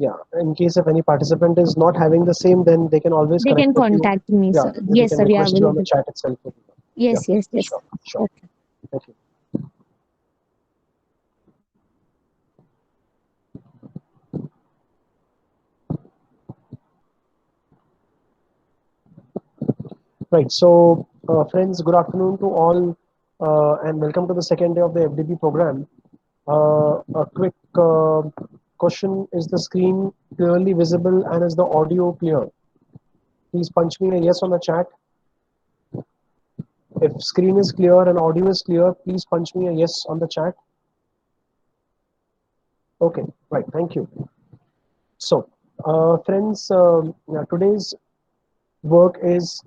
Yeah, in case if any participant is not having the same, then they can always They connect can with you. contact me, Yeah, sir. they Yes, can sir. Yeah, request you on the will. chat itself. Yeah, Yes, yes, yes. sure, sure. Okay. Thank you. Right. So, friends, good afternoon to all, and welcome to the second day of the FDP program. A quick question: is the screen clearly visible and is the audio clear? Please punch me a yes on the chat. If screen is clear and audio is clear, please punch me a yes on the chat. Okay, right. Thank you. So, friends, yeah, today's work is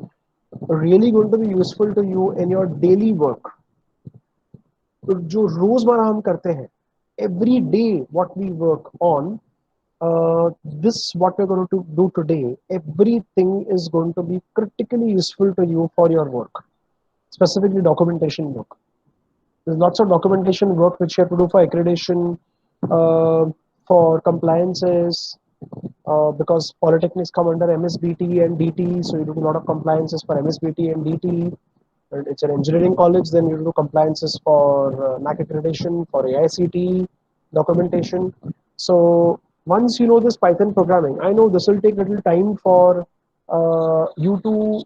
really going to be useful to you in your daily work. तो जो रोजमर्रा हम करते हैं, every day what we work on, this what we're going to do today, everything is going to be critically useful to you for your work, specifically documentation work. There's lots of documentation work which you have to do for accreditation, uh, for compliances, because polytechnics come under MSBT and DT, so you do a lot of compliances for MSBT and DT. And it's an engineering college, then you do compliances for NAC accreditation, for AICT documentation. So once you know this Python programming, I know this will take little time for you to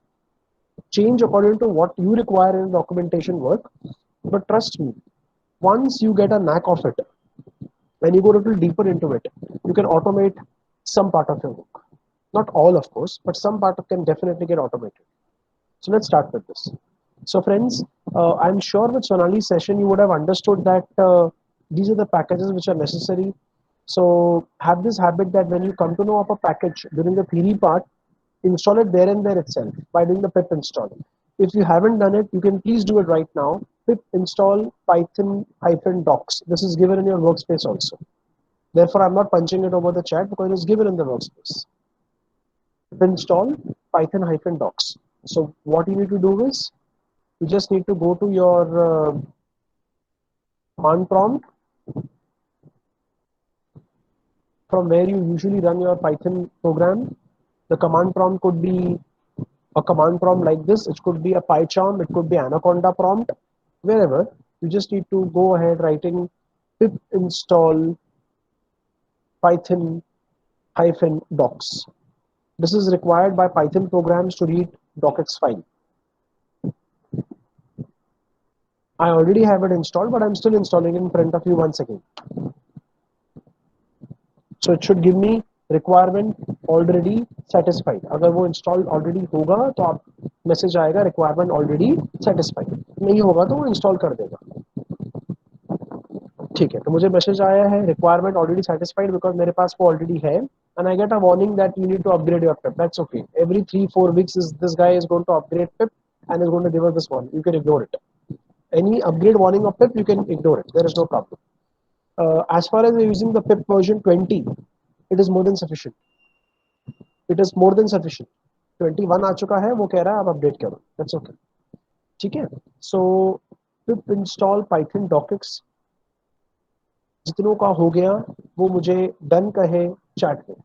change according to what you require in documentation work. But trust me, once you get a knack of it, when you go a little deeper into it, you can automate some part of your work. Not all, of course, but some part can definitely get automated. So let's start with this. So friends, I'm sure with Sonali's session, you would have understood that these are the packages which are necessary. So have this habit that when you come to know of a package during the theory part, install it there and there itself by doing the pip install. If you haven't done it, you can please do it right now. Pip install python-docs. This is given in your workspace also. Therefore, I'm not punching it over the chat because it is given in the workspace. Pip install python-docs. So what you need to do is, you just need to go to your command prompt from where you usually run your Python program. The command prompt could be a command prompt like this. It could be a PyCharm. It could be Anaconda prompt. Wherever, you just need to go ahead writing pip install python-docs. This is required by Python programs to read docx file. I already have it installed, but I'm still installing it in front of you once again. So it should give me requirement already satisfied. अगर वो install already होगा तो आप message आएगा requirement already satisfied. नहीं होगा तो वो install कर देगा. ठीक है, तो मुझे message आया है requirement already satisfied because मेरे पास वो already है, and I get a warning that you need to upgrade your pip. That's okay. Every 3-4 weeks this guy is going to upgrade pip and is going to give us this warning. You can ignore it. Any upgrade warning of pip, you can ignore it. There is no problem. As far as we're using the pip version 20, it is more than sufficient. It is more than sufficient. 21 आ चुका है, वो कह रहा है आप update करो. That's okay. ठीक है. So pip install python docx जितनों का हो गया वो मुझे डन कहे चैट में.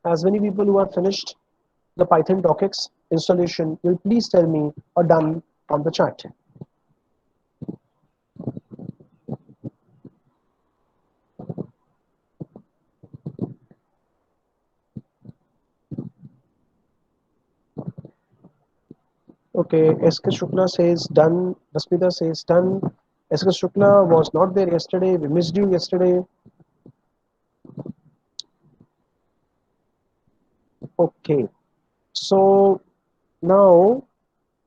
As many people who have finished the Python docx installation will please tell me or done on the chat. Okay, SK Shukla says done. Rasmita says done. SK Shukla was not there yesterday. We missed you yesterday. Okay, so now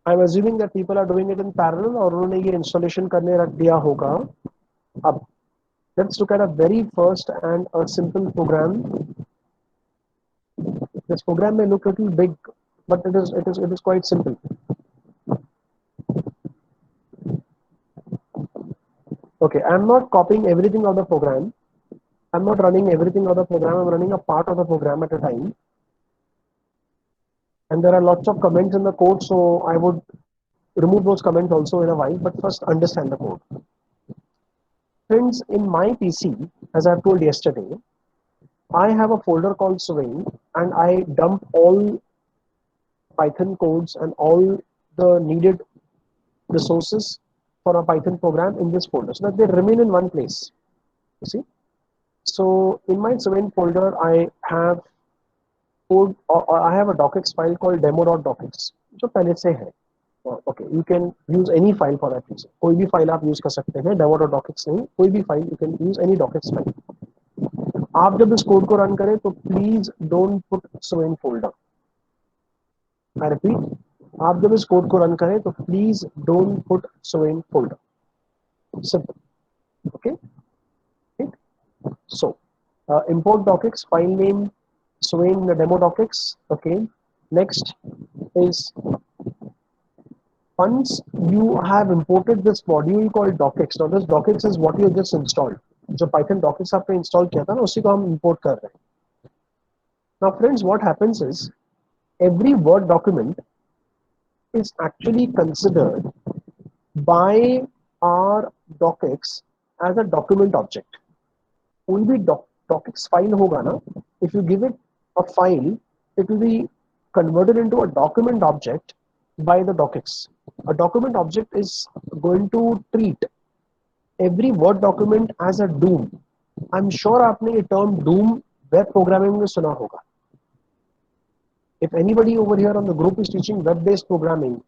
I'm assuming that people are doing it in parallel और उन्होंने ये installation करने रख दिया होगा. अब let's look at a very first and a simple program. This program may look a little big, but it is quite simple. Okay, I'm not copying everything of the program. I'm not running everything of the program. I'm running a part of the program at a time. and there are lots of comments in the code, so I would remove those comments also in a while, but first understand the code. Friends, in my PC, as I've told yesterday, I have a folder called Swain, and I dump all Python codes and all the needed resources for a Python program in this folder so that they remain in one place. You see? So in my Swain folder, I have code, or I have a docx file called demo.docx, जो पहले से है. Okay, you can use any file for that reason. कोई भी file आप use कर सकते हैं, demo.docx नहीं, कोई भी file you can use any docx file. आप जब इस कोड को रन करें तो please don't put swain folder. I repeat, आप जब इस कोड को रन करें तो please don't put swain folder. Simple. Okay. So import docx, file name swain demo docx. Okay. Next is, once you have imported this module called docx, now this docx is what you just installed. जो Python docx आपने install किया था ना, उसी को हम import कर रहे हैं. Now friends, what happens is every Word document is actually considered by our docx as a document object. कोई भी docx file होगा ना, if you give it a file, it will be converted into a document object by the docx. A document object is going to treat every Word document as a DOM. I'm sure आपने ये term DOM web programming में सुना होगा. If anybody over here on the group is teaching web-based programming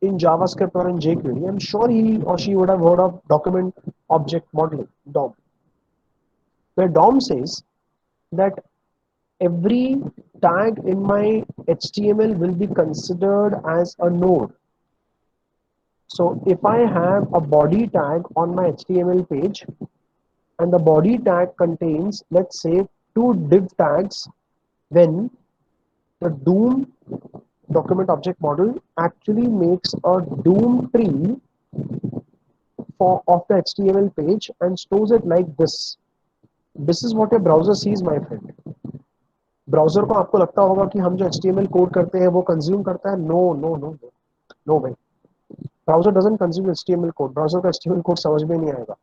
in JavaScript or in jQuery, I'm sure he or she would have heard of document object modeling, DOM. Where DOM says that every tag in my HTML will be considered as a node. So if I have a body tag on my HTML page and the body tag contains, let's say, 2 div tags, then the DOM document object model actually makes a DOM tree of the HTML page and stores it like this. This is what a browser sees, my friend. Browser को आपको लगता होगा कि हम जो HTML code करते हैं वो कंज्यूम करता है. नो भाई, browser doesn't consume HTML code. Browser का HTML कोड समझ में नहीं आएगा.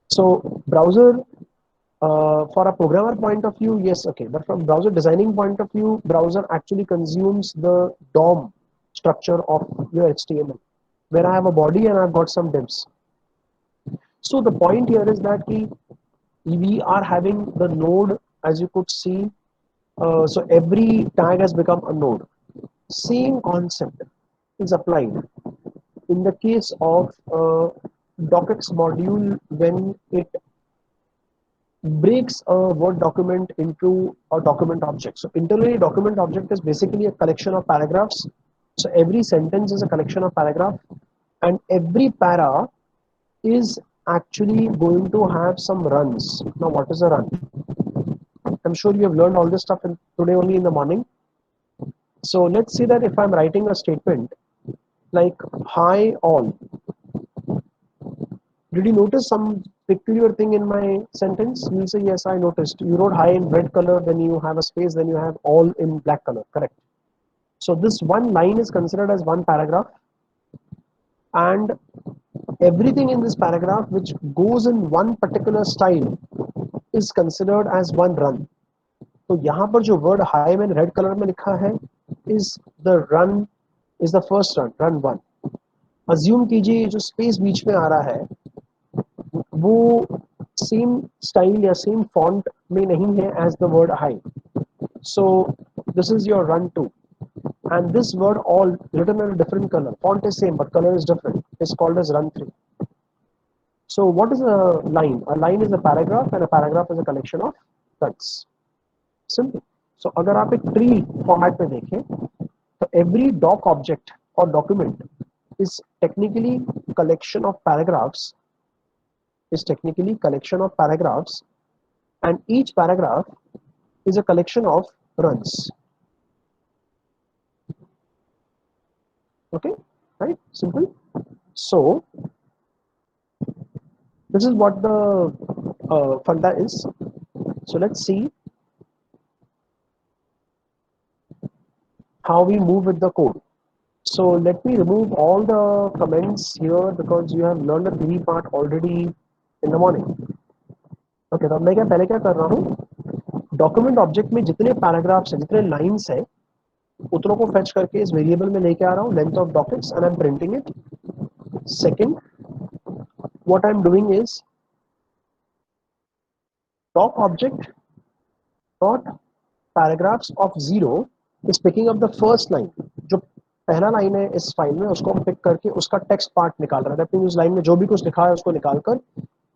So browser, for a programmer point of view, yes, okay, but from browser designing point of view, browser actually consumes the DOM structure of your HTML, where I have a body and I've got some divs. So the point here is that we are having the node, as you could see. So every tag has become a node. Same concept is applied in the case of docx module when it breaks a Word document into a document object. So internally, document object is basically a collection of paragraphs. So every sentence is a collection of paragraph, and every para is actually going to have some runs. Now, what is a run? I'm sure you have learned all this stuff today only in the morning. So let's say that if I'm writing a statement like hi all, did you notice some peculiar thing in my sentence? You'll say, yes, I noticed. You wrote hi in red color, then you have a space, then you have all in black color, correct? So this one line is considered as one paragraph, and everything in this paragraph which goes in one particular style is considered as one run. तो यहाँ पर जो word hi मैंने red color में लिखा है is the run, is the first run, run 1. Assume कीजिए जो space बीच में आ रहा है वो सेम स्टाइल या सेम फॉन्ट में नहीं है as the word hi. So this is your run 2, and this word all written in a different color. Font is same but color is different. It's called as run 3. So what is a line? A line is a paragraph, and a paragraph is a collection of runs. Simple. So अगर आप एक tree format में देखें तो every doc object or document is technically collection of paragraphs, and each paragraph is a collection of runs. Okay, right? Simple. So this is what the funda is. So let's see. how we move with the code. So let me remove all the comments here because you have learned the theory part already in the morning. Okay, तो अब मैं पहले क्या कर रहा हूँ, document object में जितने पैराग्राफ्स हैं, जितने लाइन्स हैं, उतनों को फेच करके इस वेरिएबल में लेके आ रहा हूँ, length of dockets, and I am printing it. Second, what I'm doing is doc object dot paragraphs of 0 is picking up the first line. जो पहला लाइन है इस फाइल में उसको पिक करके उसका टेक्स्ट पार्ट निकाल रहा है. दैट मींस उस लाइन में जो भी कुछ लिखा है उसको निकालकर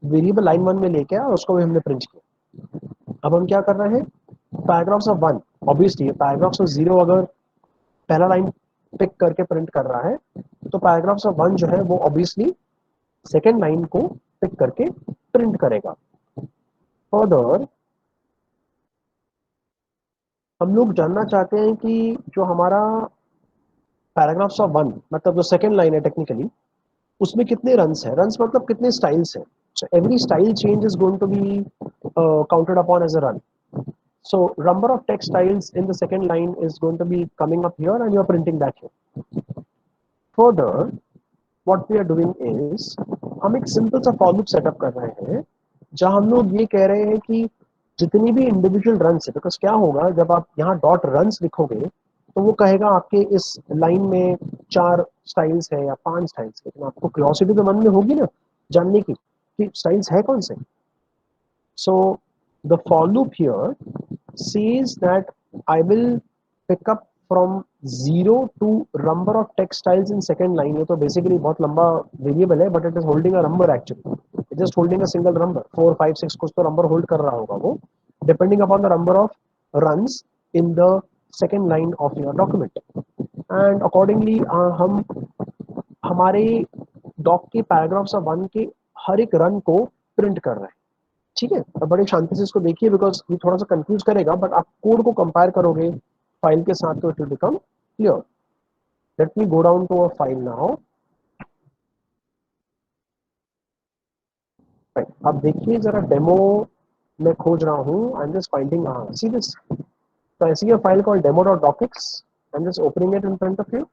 वेरिएबल लाइन 1 में लेके आया और उसको भी हमने प्रिंट किया. अब हम क्या कर रहे हैं, paragraphs of 1, obviously paragraphs of 0 अगर पहला लाइन पिक करके प्रिंट कर रहा है तो पैराग्राफ्स ऑफ 1 जो है वो ऑब्वियसली सेकेंड लाइन को पिक करके प्रिंट करेगा. फर्दर हम लोग जानना चाहते हैं कि जो हमारा पैराग्राफ्स ऑफ 1 मतलब जो सेकेंड लाइन है टेक्निकली उसमें कितने रन्स है. रन्स मतलब कितने स्टाइल्स है. So every style change is going to be counted upon as a run. So number of text styles in the second line is going to be coming up here and you are printing that here. Further, what we are doing is हम एक simple सा for loop setup कर रहे हैं जहां हम लोग ये कह रहे हैं कि जितनी भी इंडिविजुअल रन्स है, बिकॉज क्या होगा जब आप यहाँ डॉट रन्स लिखोगे तो वो कहेगा आपके इस लाइन में 4 स्टाइल्स है या 5 स्टाइल्स है, लेकिन आपको क्यूरियोसिटी तो मन में होगी ना जानने की कि स्टाइल्स है कौन से. So the for loop here says that I will pick up from 0 to number of text styles in second line. ये तो basically बहुत लंबा variable है, but it is holding a number actually. It is just holding a single number. 4, 5, 6 कुछ तो number hold कर रहा होगा वो, depending upon the number of runs in the second line of your document. And accordingly हम हमारे dock के paragraphs of 1 के हर एक रन को प्रिंट कर रहे हैं. ठीक है, अब बड़े शांति से इसको देखिए बिकॉज ये थोड़ा सा कंफ्यूज करेगा, बट आप कोड को कंपेयर करोगे फाइल के साथ तो it will become clear. Let me go down to a file now. अब देखिए जरा डेमो मैं खोज रहा हूँ. I am just finding, see this. तो ऐसी file called demo.docx. I am just opening it in front of you.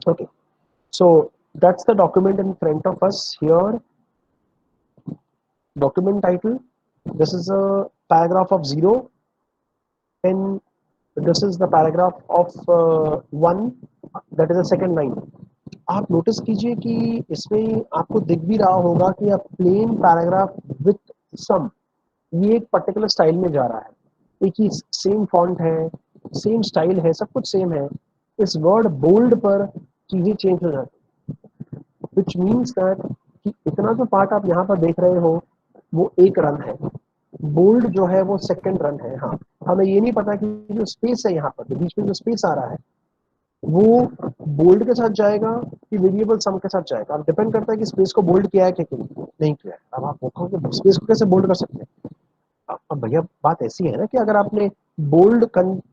Okay, so that's the document in front of us here. Document title, this is a paragraph of 0 and this is the paragraph of 1, that is the second line. आप notice कीजिए कि इसमें आपको दिख भी रहा होगा कि अब प्लेन पैराग्राफ विथ सम, ये एक पर्टिकुलर स्टाइल में जा रहा है. एक ही सेम फॉन्ट है, सेम स्टाइल है, सब कुछ सेम है. इस वर्ड बोल्ड पर चीजें चेंज हो जाती, विच मीन्स दैट कि इतना जो पार्ट आप यहाँ पर देख रहे हो वो एक रन है, बोल्ड जो है वो सेकंड रन है. हाँ, हमें ये नहीं पता कि जो स्पेस है यहाँ पर बीच में जो स्पेस आ रहा है वो बोल्ड के साथ जाएगा कि वेरिएबल सम के साथ जाएगा. अब डिपेंड करता है कि स्पेस को बोल्ड किया है कि नहीं किया है. अब आप देखो कि स्पेस को कैसे बोल्ड कर सकते हैं. अब भैया बात ऐसी है ना कि अगर आपने बोल्ड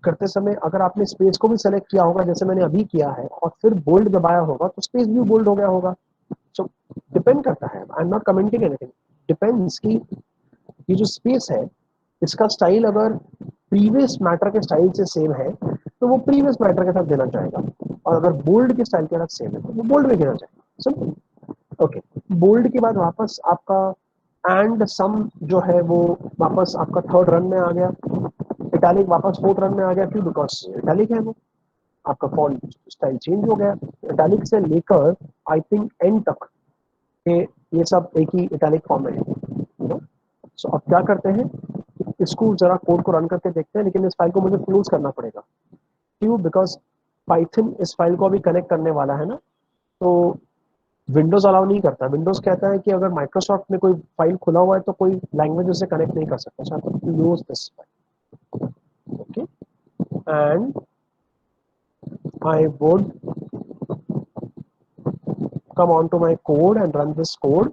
करते समय अगर आपने स्पेस को भी सेलेक्ट किया होगा जैसे मैंने अभी किया है और फिर बोल्ड दबाया होगा तो स्पेस भी बोल्ड हो गया होगा. सो डिपेंड करता है. I am not commenting anything. Depends कि ये जो स्पेस है इसका स्टाइल अगर प्रीवियस मैटर के स्टाइल से सेम है तो वो प्रीवियस मैटर के साथ देना चाहेगा, और अगर बोल्ड के स्टाइल के साथ सेम है तो वो बोल्ड में देना चाहेगा. सिंपल. ओके, बोल्ड के बाद वापस आपका एंड सम जो है वो वापस आपका थर्ड रन में आ गया. इटैलिक वापस फोर्थ रन में आ गया. क्यों? बिकॉज इटैलिक है वो. आपका फॉन्ट स्टाइल चेंज हो गया. इटैलिक से लेकर आई थिंक एंड तक के ये सब एक ही इटैलिक फॉर्म में है. सो अब क्या करते हैं, इसको जरा कोड को रन करके देखते हैं, लेकिन इस फाइल को मुझे क्लोज करना पड़ेगा. क्यों? बिकॉज पाइथन इस फाइल को अभी कनेक्ट करने वाला है ना, तो विंडोज अलाउ नहीं करता. विंडोज कहता है कि अगर माइक्रोसॉफ्ट में कोई फाइल खुला हुआ है तो कोई लैंग्वेज उसे कनेक्ट नहीं कर सकता. So I close this file. Okay, and I would come on to my code and run this code.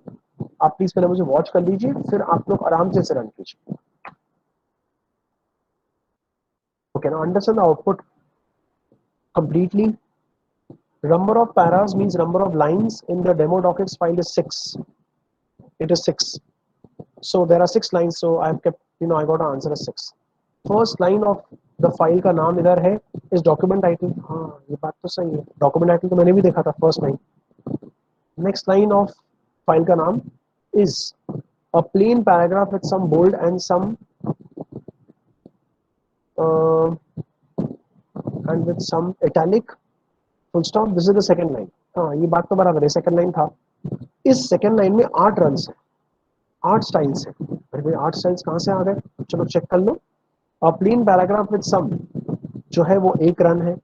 आप प्लीज पहले मुझे वॉच कर लीजिए, फिर आप लोग आराम से इसे रन कीजिए. Okay, now understand the output completely. Number of paras means number of lines in the demo docx file is 6. It is 6. So there are 6 lines, so I've kept, I got an answer as 6. First line of the file का नाम इधर है, is document title. हाँ, ये बात तो सही है, document title तो मैंने भी देखा था, first line. Next line of file का नाम is a plain paragraph with some bold and some uh, and with some italic, full stop. This is the second line. हाँ, ये बात तो बराबर है, second line था. इस second line में 8 runs है, 8 styles है. अरे भाई 8 styles कहाँ से आ गए? चलो चेक कर लो. A plain paragraph with some जो है वो एक रन है.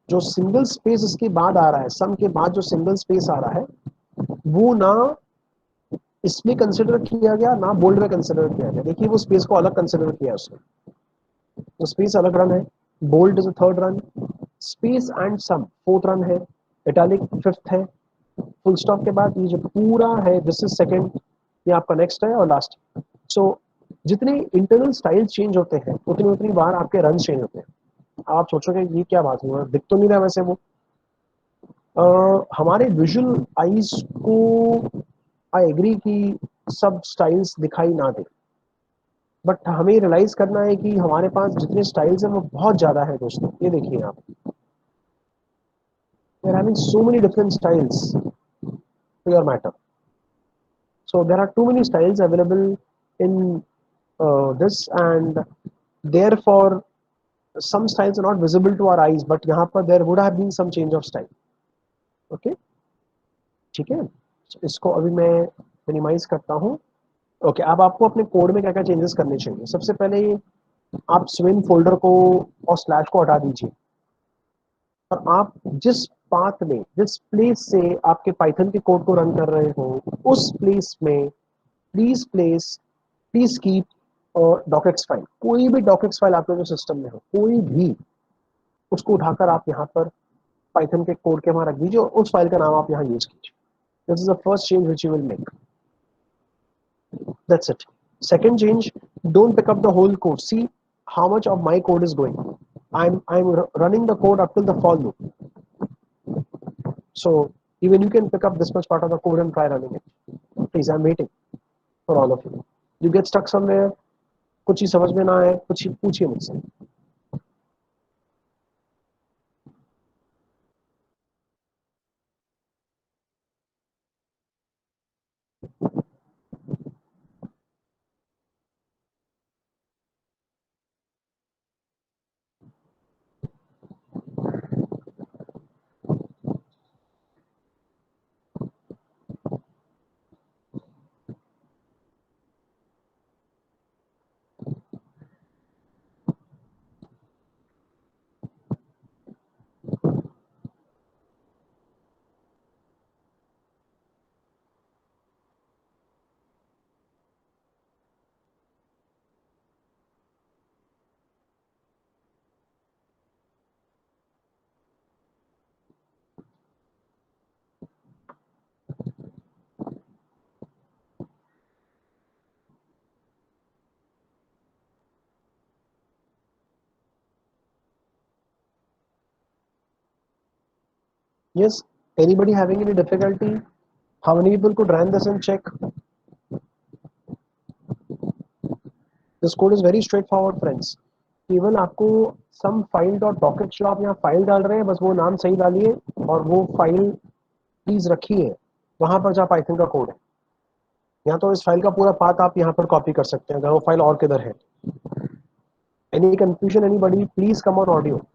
जो सिंगल स्पेस इसके बाद आ रहा है, सम के बाद जो सिंगल स्पेस आ रहा है, वो ना इसमें कंसिडर किया गया, ना बोल्ड में कंसिडर किया गया. देखिए वो स्पेस को अलग कंसिडर किया उसने, तो स्पेस अलग रन है. Bold is third run, space and some fourth run है, इटैलिक फिफ्थ है. फुल स्टॉप के बाद ये जो पूरा है, दिस इज सेकंड, ये आपका नेक्स्ट है और लास्ट. सो जितने इंटरनल स्टाइल चेंज होते हैं, उतनी उतनी बार आपके रन चेंज होते हैं. आप सोचोगे ये क्या बात हुआ, दिख तो नहीं रहा वैसे वो. हमारे विजुअल आईज को आई एग्री कि सब स्टाइल्स दिखाई ना दे, बट हमें रियलाइज करना है कि हमारे पास जितने स्टाइल्स हैं वो बहुत ज्यादा है दोस्तों. ये देखिए आप, we are having so many different styles to your matter. So there are too many styles available in this, and therefore some styles are not visible to our eyes, but यहाँ पर there would have been some change of style. Okay, ठीक है. So, इसको अभी मैं minimise करता हूँ. Okay, अब आपको अपने कोड में क्या क्या चेंजेस करने चाहिए. सबसे पहले आप स्विम फोल्डर को और स्लैश को हटा दीजिए, और आप जिस पाथ में, जिस प्लेस से आपके पाइथन के कोड को रन कर रहे हो, उस प्लेस में प्लीज कीप और डॉकएक्स फाइल, कोई भी डॉकएक्स फाइल आपके जो सिस्टम में हो, कोई भी, उसको उठाकर आप यहाँ पर पाइथन के कोड के वहां रख दीजिए और उस फाइल का नाम आप यहाँ यूज कीजिए. This is the first change which you will make. That's it. Second change, don't pick up the whole code. See how much of my code is going. I'm running the code up till the for loop. So even you can pick up this much part of the code and try running it. Please, I'm waiting for all of you. You get stuck somewhere, कुछ ही समझ में ना आए, कुछ ही पूछिए मुझसे. Yes, anybody having any difficulty? How many people could run this and check? This code is very straightforward, friends. केवल आपको सम फाइल डॉट डॉकेट जो आप यहाँ फाइल डाल रहे हैं, बस वो नाम सही डालिए और वो फाइल प्लीज रखिए वहां पर जहाँ पाइथन का कोड है. या तो इस फाइल का पूरा पाथ आप यहाँ पर कॉपी कर सकते हैं अगर वो फाइल और किधर है. Any confusion, any buddy, please come on audio.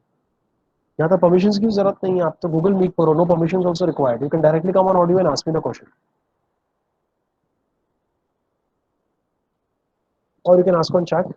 यहाँ तो परमिशन की जरूरत नहीं है, आप तो गूगल मीट पर हो, no permission also required. You can directly come on audio and ask me the question, और you can ask on chat.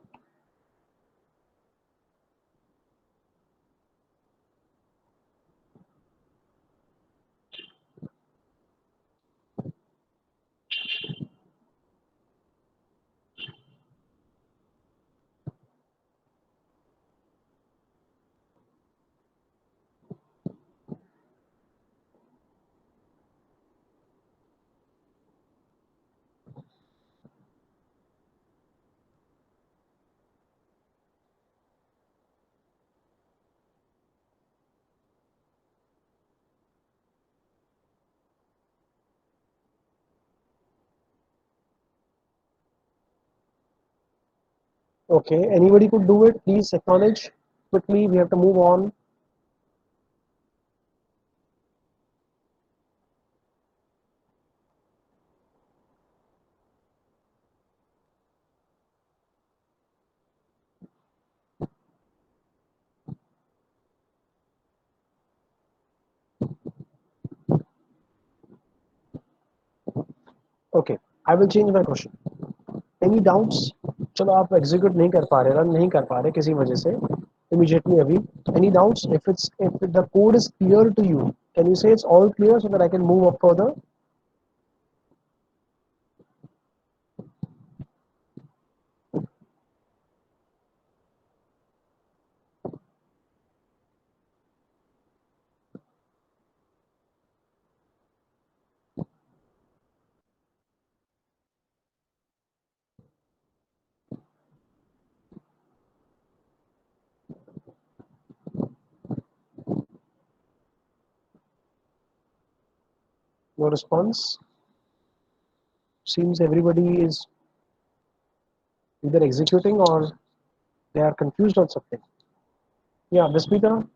Okay, anybody could do it. Please acknowledge quickly. We have to move on. Okay, I will change my question. Any doubts? चलो आप execute नहीं कर पा रहे, run नहीं कर पा रहे किसी वजह से immediately अभी. Any doubts? If the code is clear to you, can you say it's all clear so that I can move up further? No response. Seems everybody is either executing or they are confused on something. Yeah, Vismita,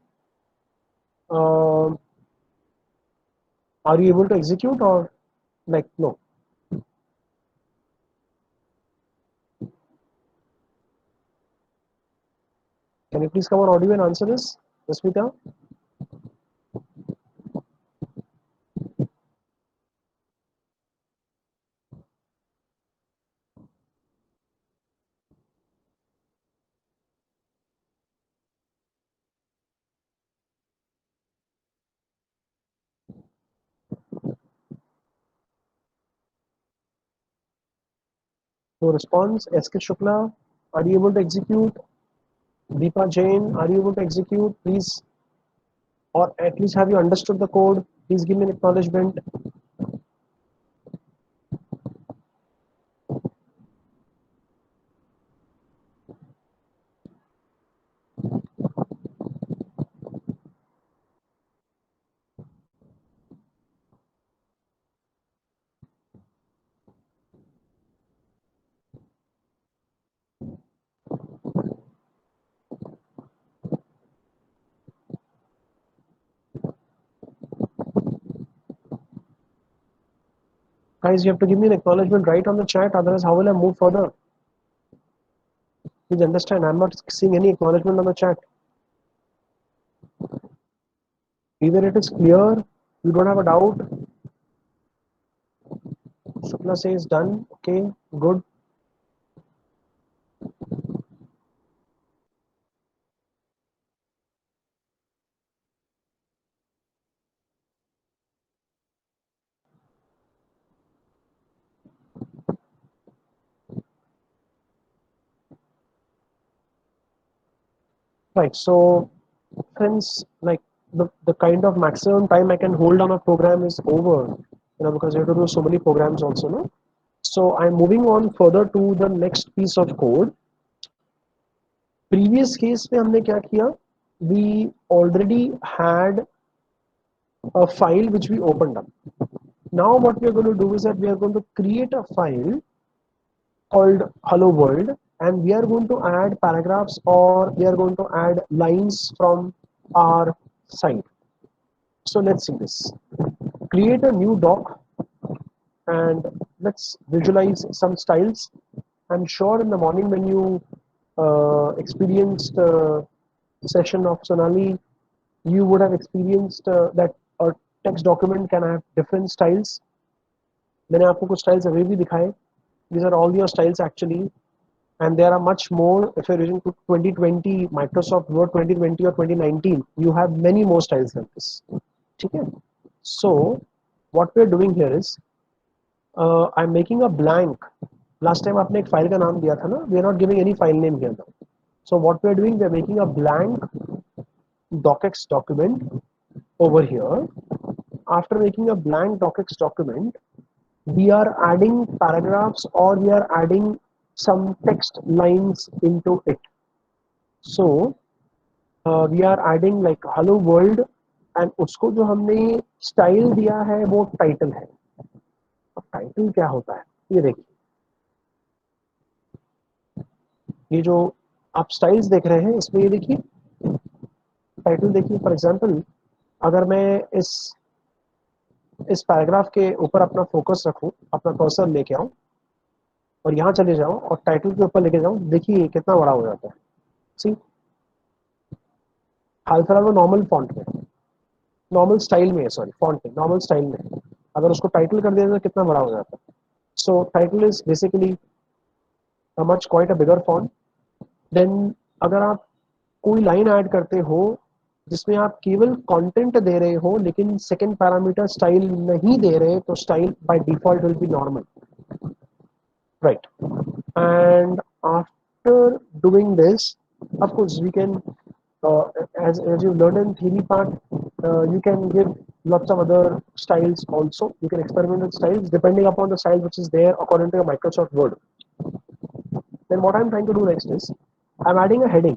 um, are you able to execute or like no? Can you please come on audio and answer this, Vismita? No response. SK Shukla, are you able to execute? Deepa Jain, are you able to execute? Please, or at least have you understood the code? Please give me an acknowledgement. Guys, you have to give me an acknowledgement right on the chat, otherwise how will I move further? Please understand, I'm not seeing any acknowledgement on the chat. Either it is clear, you don't have a doubt. Shukla says done. Okay, good. Right, so friends, like the kind of maximum time I can hold on a program is over, because you have to do so many programs also, no? So I'm moving on further to the next piece of code. Previous case में हमने क्या किया? We already had a file which we opened up. Now what we are going to do is that we are going to create a file called hello world, and we are going to add paragraphs or we are going to add lines from our side. So let's see this. Create a new doc and let's visualize some styles. I'm sure in the morning when you experienced session of Sonali, you would have experienced that a text document can have different styles. मैंने आपको कुछ styles अभी भी दिखाए. These are all your styles actually, and there are much more. If you're using 2020 Microsoft Word 2020 or 2019, you have many more styles than this. ठीक है? So what we're doing here is I'm making a blank. Last time आपने एक file का नाम दिया था ना? We are not giving any file name here now. So what we're doing, we're making a blank docx document over here. After making a blank docx document, we are adding paragraphs or we are adding some text lines into it. So we are adding like hello world, and उसको जो हमने style दिया है वो title है. अब title क्या होता है ये देखिए. ये जो आप स्टाइल्स देख रहे हैं इसमें ये देखिए टाइटल देखिए। फॉर एग्जांपल अगर मैं इस पैराग्राफ के ऊपर अपना फोकस रखूं, अपना कर्सर लेके आऊं और यहाँ चले जाऊं और टाइटल के ऊपर लेके जाऊं, देखिए कितना बड़ा हो जाता है। सी, हाल फिलहाल वो नॉर्मल फॉन्ट में, नॉर्मल स्टाइल में है, सॉरी फॉन्ट में, नॉर्मल स्टाइल में है। अगर उसको टाइटल कर दिया तो कितना बड़ा हो जाता है। So title is basically a much quite a bigger font. Then अगर आप कोई लाइन ऐड करते हो जिसमें आप केवल कंटेंट दे रहे हो लेकिन सेकंड पैरामीटर स्टाइल नहीं दे रहे, तो style by default will be normal, right? And after doing this, of course we can, as you learned in theory part, you can give lots of other styles also. You can experiment with styles depending upon the style which is there according to your Microsoft Word. Then what I'm trying to do next is I'm adding a heading,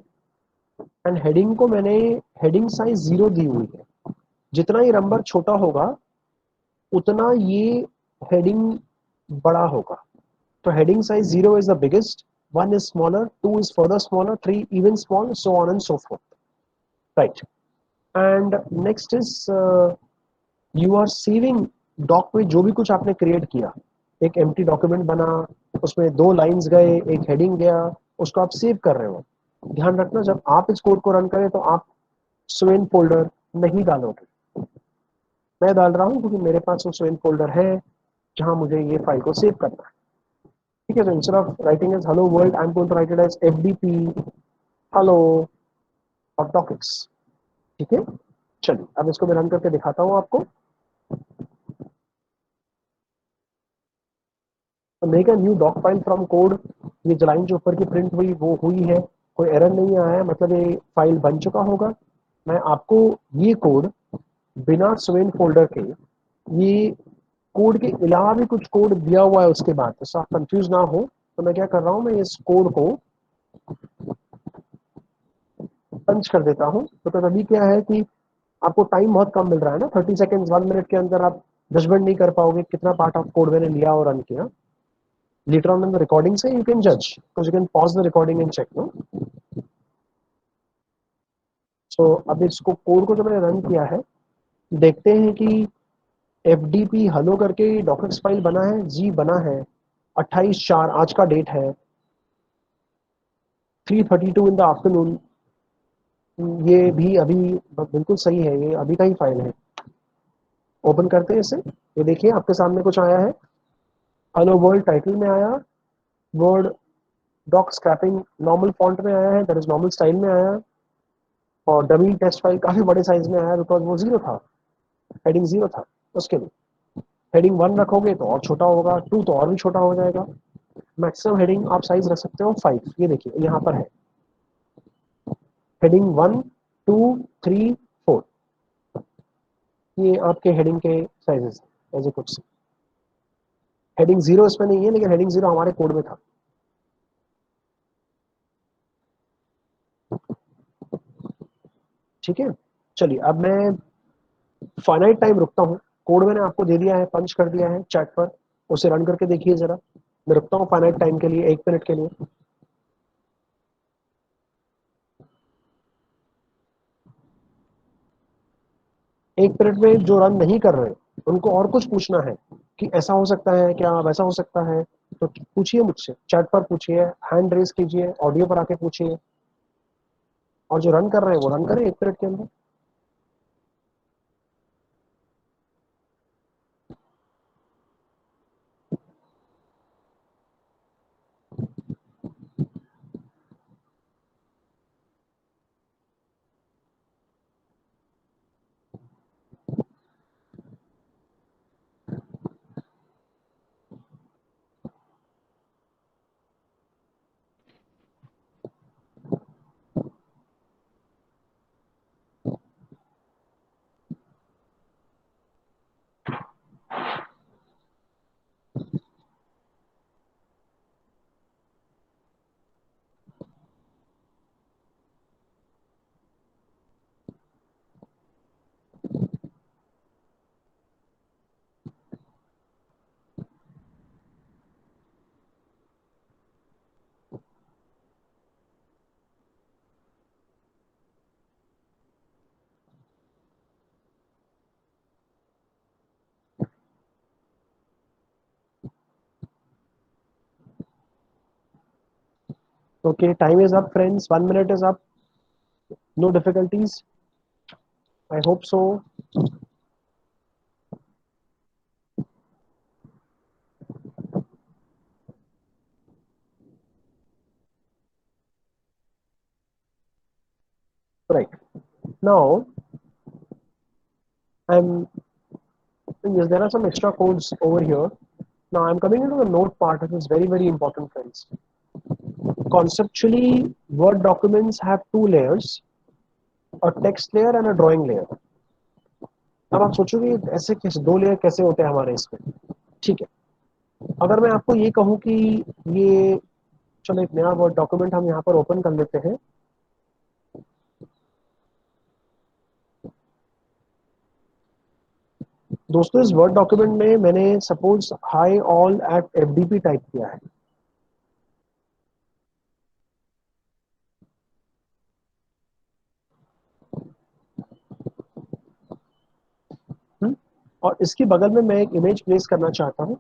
and heading को मैंने heading size 0 दी हुई है। जितना ये number छोटा होगा उतना ये हेडिंग बड़ा होगा। तो heading size 0 is the biggest, 1 is smaller, 2 is further smaller, 3 even small, so on and so forth, right? And next is you are saving doc में जो भी कुछ आपने क्रिएट किया, एक एम्प्टी डॉक्यूमेंट बना, उसमें 2 लाइंस गए, एक हेडिंग गया, उसको आप सेव कर रहे हो। ध्यान रखना जब आप इस कोड को रन करें तो आप स्वेन फोल्डर नहीं डालोगे। मैं डाल रहा हूँ क्योंकि मेरे पास वो स्वेन फोल्डर है जहां मुझे ये फाइल को सेव करना है। ठीक है, तो instead of writing as hello world I am going to write it as FDP hello और डॉक्स। ठीक है, चलिए अब इसको मैं रन करके दिखाता हूँ आपको। Make a new doc file from code. ये जो लाइन जो ऊपर की प्रिंट हुई वो हुई है, कोई एरर नहीं आया है, मतलब ये फाइल बन चुका होगा। मैं आपको ये कोड बिना स्वेन फोल्डर के, ये कोड के अलावा भी कुछ कोड दिया हुआ है उसके बाद, तो आप कंफ्यूज ना हो। तो मैं क्या कर रहा हूँ, मैं इस कोड को पंच कर देता हूँ। तो अभी क्या है कि आपको टाइम बहुत कम मिल रहा है ना, 30 सेकेंड 1 मिनट के अंदर आप जजमेंट नहीं कर पाओगे कितना पार्ट ऑफ कोड मैंने लिया और रन किया। Later on in the recording से यू कैन जज, because you can pause the recording and check no. So अब इसको कोड को जो मैंने रन किया है, देखते हैं कि एफ डी पी हलो करके डॉक्यूमेंट्स फाइल बना है जी, बना है। 28/4 आज का डेट है, 3:32 इन द आफ्टरनून। ये भी अभी बिल्कुल सही है, ये अभी का ही फाइल है। ओपन करते हैं इसे, ये देखिए आपके सामने कुछ आया है। हेलो वर्ल्ड टाइटल में आया, word doc scraping normal font में आया है, दैट इज नॉर्मल स्टाइल में आया, और डमी टेस्ट फाइल काफी बड़े साइज में आया बिकॉज वो 0 था, हेडिंग 0 था। उसके लिए हेडिंग 1 रखोगे तो और छोटा होगा, 2 तो और भी छोटा हो जाएगा। मैक्सिमम हेडिंग आप साइज रख सकते हो 5। ये देखिए यहाँ पर है हेडिंग 1, 2, 3, 4। ये आपके हेडिंग के साइजेस ऐसे कुछ। हेडिंग 0 इसमें नहीं है, लेकिन हेडिंग 0 हमारे कोड में था। ठीक है, चलिए अब मैं फाइनाइट टाइम रुकता हूँ। कोड मैंने आपको दे दिया है, पंच कर दिया है चैट पर, उसे रन करके देखिए जरा। मैं रुकता हूँ फाइनाइट टाइम के लिए, 1 मिनट के लिए। 1 मिनट में जो रन नहीं कर रहे उनको और कुछ पूछना है कि ऐसा हो सकता है क्या, वैसा हो सकता है, तो पूछिए मुझसे, चैट पर पूछिए, हैंड रेज कीजिए, ऑडियो पर आके पूछिए। और जो रन कर रहे हैं वो रन करें 1 मिनट के अंदर। Okay, time is up, friends. 1 minute is up. No difficulties. I hope so. Right. Now, I'm yes, there are some extra codes over here. Now, I'm coming into the note part, which is very, very important, friends. Conceptually, Word documents have two layers, a text layer and a drawing layer. अब आप सोचोगे ऐसे कैसे दो layer कैसे होते हैं हमारे इसमें? ठीक है, अगर मैं आपको ये कहूँ कि ये चलो एक नया वर्ड डॉक्यूमेंट हम यहाँ पर ओपन कर लेते हैं. दोस्तों इस वर्ड डॉक्यूमेंट में मैंने suppose high all at FDP type किया है. और इसके बगल में मैं एक इमेज प्लेस करना चाहता हूँ.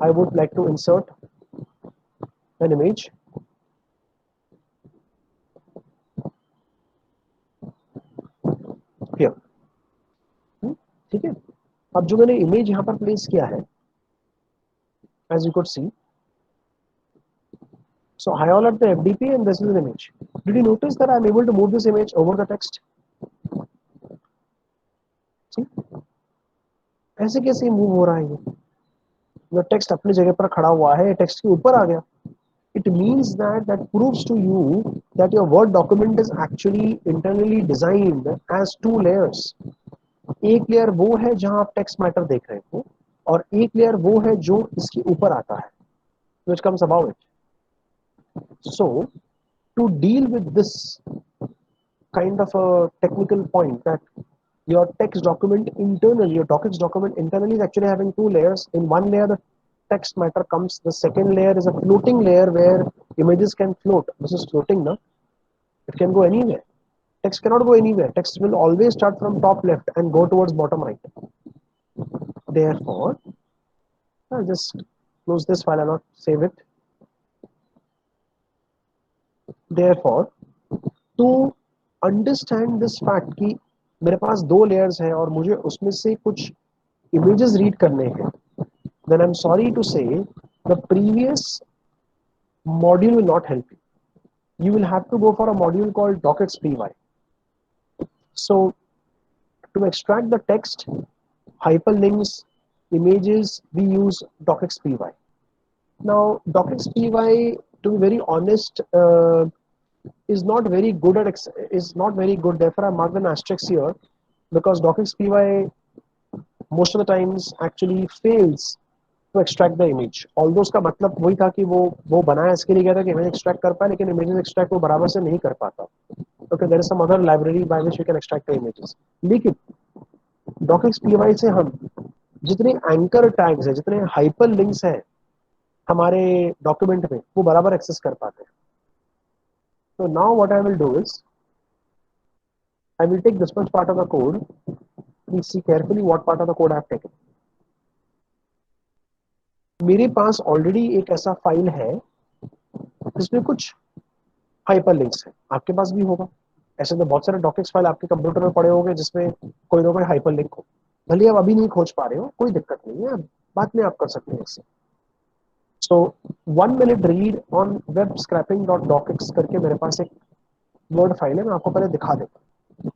I would like to insert an image. Here. ठीक है, अब जो मैंने इमेज यहाँ पर प्लेस किया है, as you could see, so high all at the FDP and this is an image. Did you notice that I'm able to move this image over the text? See? ऐसे कैसे move हो रहा है ये text अपनी जगह पर खड़ा हुआ है, टेक्स्ट के ऊपर आ गया. It means that proves to you that your Word document is actually internally designed as two layers. एक लेयर वो है जहां आप टेक्स्ट मैटर देख रहे हो और एक लेयर वो है जो इसके ऊपर आता है, which comes above it. So to deal with this kind of a technical point, that your text document internally, your docx document internally is actually having two layers. In one layer the text matter comes, the second layer is a floating layer where images can float. This is floating now, it can go anywhere. Text cannot go anywhere, text will always start from top left and go towards bottom right. Therefore I'll just close this file and not save it. Therefore to understand this fact कि मेरे पास दो layers हैं और मुझे उसमें से कुछ images read करने हैं, then I'm sorry to say the previous module will not help you. You will have to go for a module called docxpy. So to extract the text, hyperlinks, images, we use docxpy. Now docxpy, to be very honest, is not very good at is not very good. Therefore, I marked an asterisk here because docxpy most of the times actually fails to extract the image. Although उसका मतलब वही था कि वो बनाया इसके लिए गया था कि इमेज एक्सट्रैक्ट कर पाए, लेकिन इमेजेस एक्सट्रैक्ट वो बराबर से नहीं कर पाता. Okay, there is some other library by which we can extract the images. लेकिन docxpy से हम जितने एंकर टैग्स है, जितने हाइपर लिंक्स हैं हमारे डॉक्यूमेंट में, वो बराबर एक्सेस कर पाते हैं. So now what I will do is I will take this much part of the code. Please see carefully what part of the code I have taken. मेरे पास already एक ऐसा फाइल है जिसमें कुछ हाइपर लिंक्स है. आपके पास भी होगा. ऐसे तो बहुत सारे डॉक्यूमेंट्स फाइल आपके कंप्यूटर में पड़े होंगे जिसमें कोई ना कोई हाइपर लिंक हो. भले आप अभी नहीं खोज पा रहे हो, कोई दिक्कत नहीं है, बाद में आप कर सकते हैं इससे. So 1 minute read on web scraping dot docs करके मेरे पास एक वर्ड फाइल है. मैं आपको पहले दिखा देता हूँ.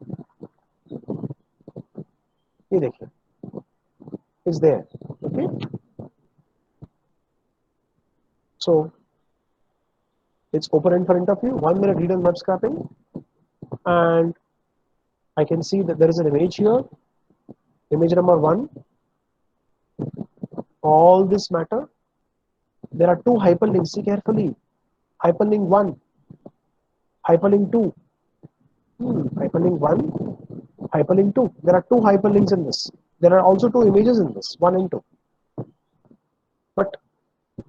ये देखिए, is there. Okay, so it's open in front of you. 1 minute read on web scraping, and I can see that there is an image here. Image number 1. All this matter. There are two hyperlinks. See carefully. Hyperlink 1, hyperlink 2. Hyperlink 1, hyperlink 2. There are two hyperlinks in this. There are also two images in this, 1 and 2. But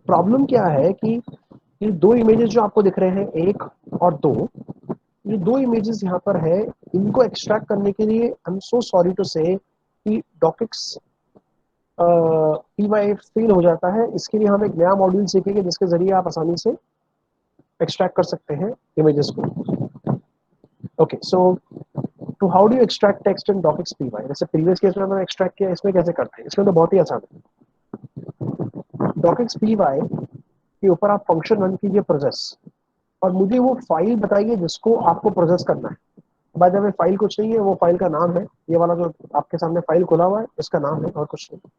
problem क्या है कि ये दो images जो आपको दिख रहे हैं, एक और दो, ये दो इमेजेस यहाँ पर है. इनको एक्सट्रैक्ट करने के लिए I am so sorry to say कि डॉक्स पीवाई फेल हो जाता है. इसके लिए हम एक नया मॉड्यूल सीखेंगे जिसके जरिए आप आसानी से एक्सट्रैक्ट कर सकते हैं इमेजेस को। ओके, सो तो how do you extract text in doc X P Y? जैसे प्रीवियस केस में हमने एक्सट्रैक्ट किया, इसमें कैसे करते हैं? इसमें तो बहुत ही आसान है। डॉक एक्स पी वाई के ऊपर आप फंक्शन रन कीजिए प्रोसेस, और मुझे वो फाइल बताइए जिसको आपको प्रोसेस करना है। बाय द वे फाइल कुछ नहीं है, वो फाइल का नाम है, ये वाला जो आपके सामने फाइल खुला हुआ है इसका नाम है, और कुछ नहीं,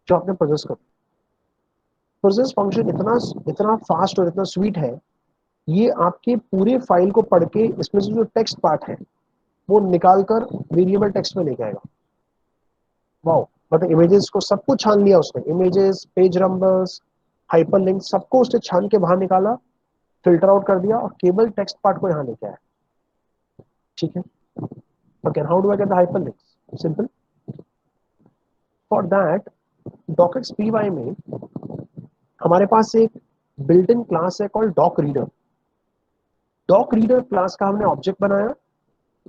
जो आपने प्रोसेस कर। प्रोसेस फंक्शन इतना इतना फास्ट और इतना स्वीट है, ये आपके पूरे फाइल को पढ़ के इसमें से जो टेक्स्ट पार्ट है वो निकाल कर वेरिएबल टेक्स्ट में लेके आएगा। वाओ! मतलब इमेजेस को सब कुछ छान लिया उसने, इमेजेस, पेज नंबर्स, हाइपरलिंक, सबको उसने छान के बाहर निकाला, फिल्टर आउट कर दिया, और केवल टेक्स्ट पार्ट को यहाँ लेके आया। ठीक है, okay, how do I get the hyperlinks? Simple, for that docx py में हमारे पास एक बिल्ट इन क्लास है called doc reader. Doc reader class का हमने ऑब्जेक्ट बनाया,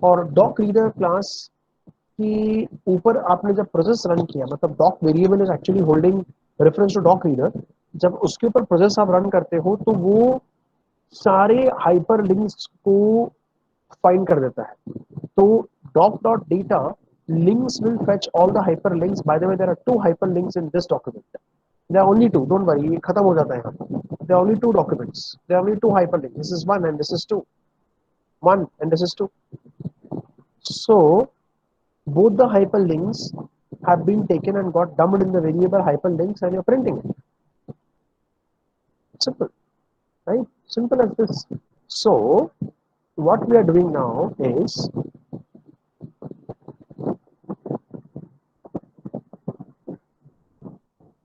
और डॉक रीडर क्लास की ऊपर आपने जब प्रोसेस रन किया, मतलब doc variable is actually holding reference to doc reader, जब उसके ऊपर प्रोसेस आप रन करते हो तो वो सारे हाइपर लिंक्स को फाइंड कर देता है। तो doc.data links will fetch all the hyperlinks. By the way, there are two hyperlinks in this document. There are only two, don't worry, ये खत्म हो जाता है यहाँ। There are only two documents, there are only two hyperlinks, this is one and this is two, one and this is two. So both the hyperlinks have been taken and got dumped in the variable hyperlinks, and you're printing it. Simple, right? Simple as this. So what we are doing now is,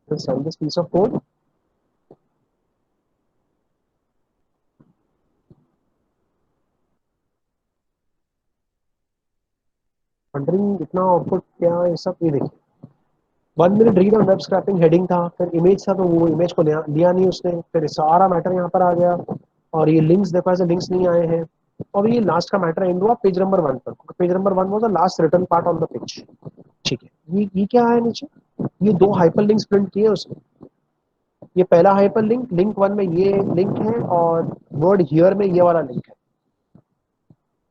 let's send this piece of code. Wondering इतना output क्या है सब, ये देखिए, 1 minute read और web scrapping heading था, फिर image था तो वो इमेज को लिया नहीं उसने, फिर सारा मैटर यहाँ पर आ गया, और ये लिंक्स देखो, ऐसे लिंक्स नहीं आए हैं, और ये लास्ट का मैटर एंड हुआ पेज नंबर 1 पर। Page number 1 was the last written part on the page. ठीक है, ये क्या है नीचे, ये दो हाइपर लिंक्स प्रिंट किए उसने। ये पहला हाइपर लिंक, लिंक 1 में ये लिंक है, और वर्ड हियर में ये वाला लिंक है।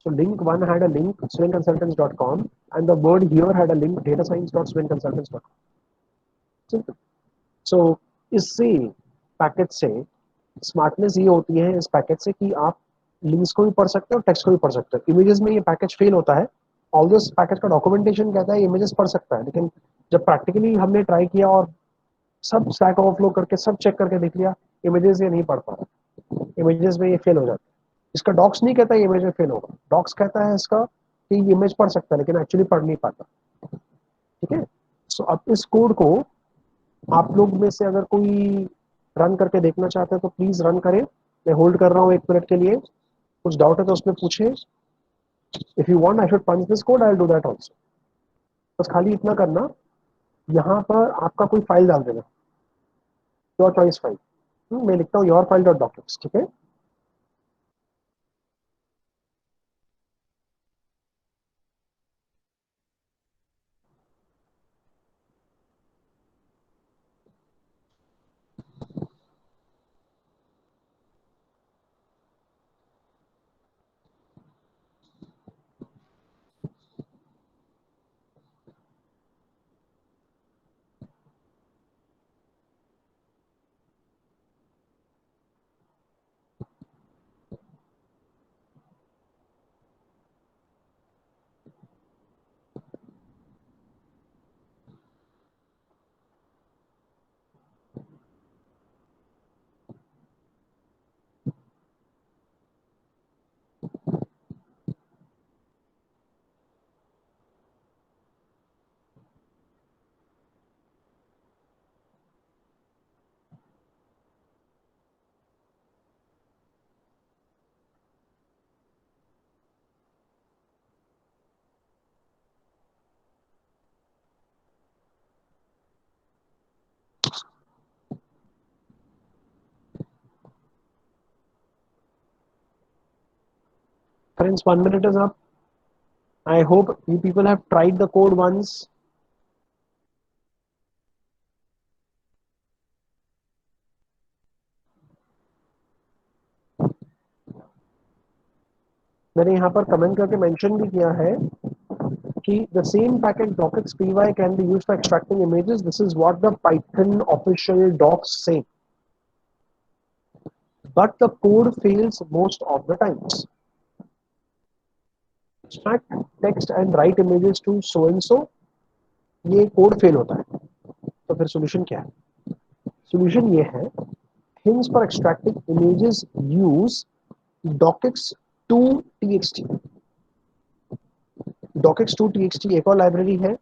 So link 1 had a link swingconsultants.com, and the word here had a link datascience.swingconsultants.com. Simple. So इससे पैकेट से स्मार्टनेस ये होती है इस पैकेट से कि आप लिंक्स को भी पढ़ सकते हो और टेक्स्ट को भी पढ़ सकते हो। इमेजेस में ये पैकेज फेल होता है, ऑल दिस पैकेज का डॉक्यूमेंटेशन कहता है इमेजेस पढ़ सकता है, लेकिन जब प्रैक्टिकली हमने ट्राई किया और सब स्टैक ओवरफ्लो करके सब चेक करके देख लिया, इमेजेस ये नहीं पढ़ पा रहा, इमेजेस में ये फेल हो जाता है। इसका डॉक्स नहीं कहता इमेज में फेल होगा, डॉक्स कहता है इसका कि इमेज पढ़ सकता है लेकिन एक्चुअली पढ़ नहीं पाता। ठीक है, सो अब इस कोड को आप लोग में से अगर कोई रन करके देखना चाहते हैं तो प्लीज रन करें। मैं होल्ड कर रहा हूँ 1 मिनट के लिए, कुछ डाउट है तो उसमें पूछे। If you want I should punch this code, I will do that also. बस खाली इतना करना, यहाँ पर आपका कोई फाइल डाल देना, योर चॉइस फाइल। मैं लिखता हूँ योर फाइल डॉट डॉक्यूमेंट्स। ठीक है, friends, 1 minute is up. I hope you people have tried the code once. मैंने यहाँ पर कमेंट करके मेंशन भी किया है कि the same package docx py can be used for extracting images. This is what the Python official docs say, but the code fails most of the times. Extract text and write images to so and so, ये code fail होता है. तो फिर solution क्या है? Solution ये है, things for extracting images use docx2txt. docx2txt एक और लाइब्रेरी है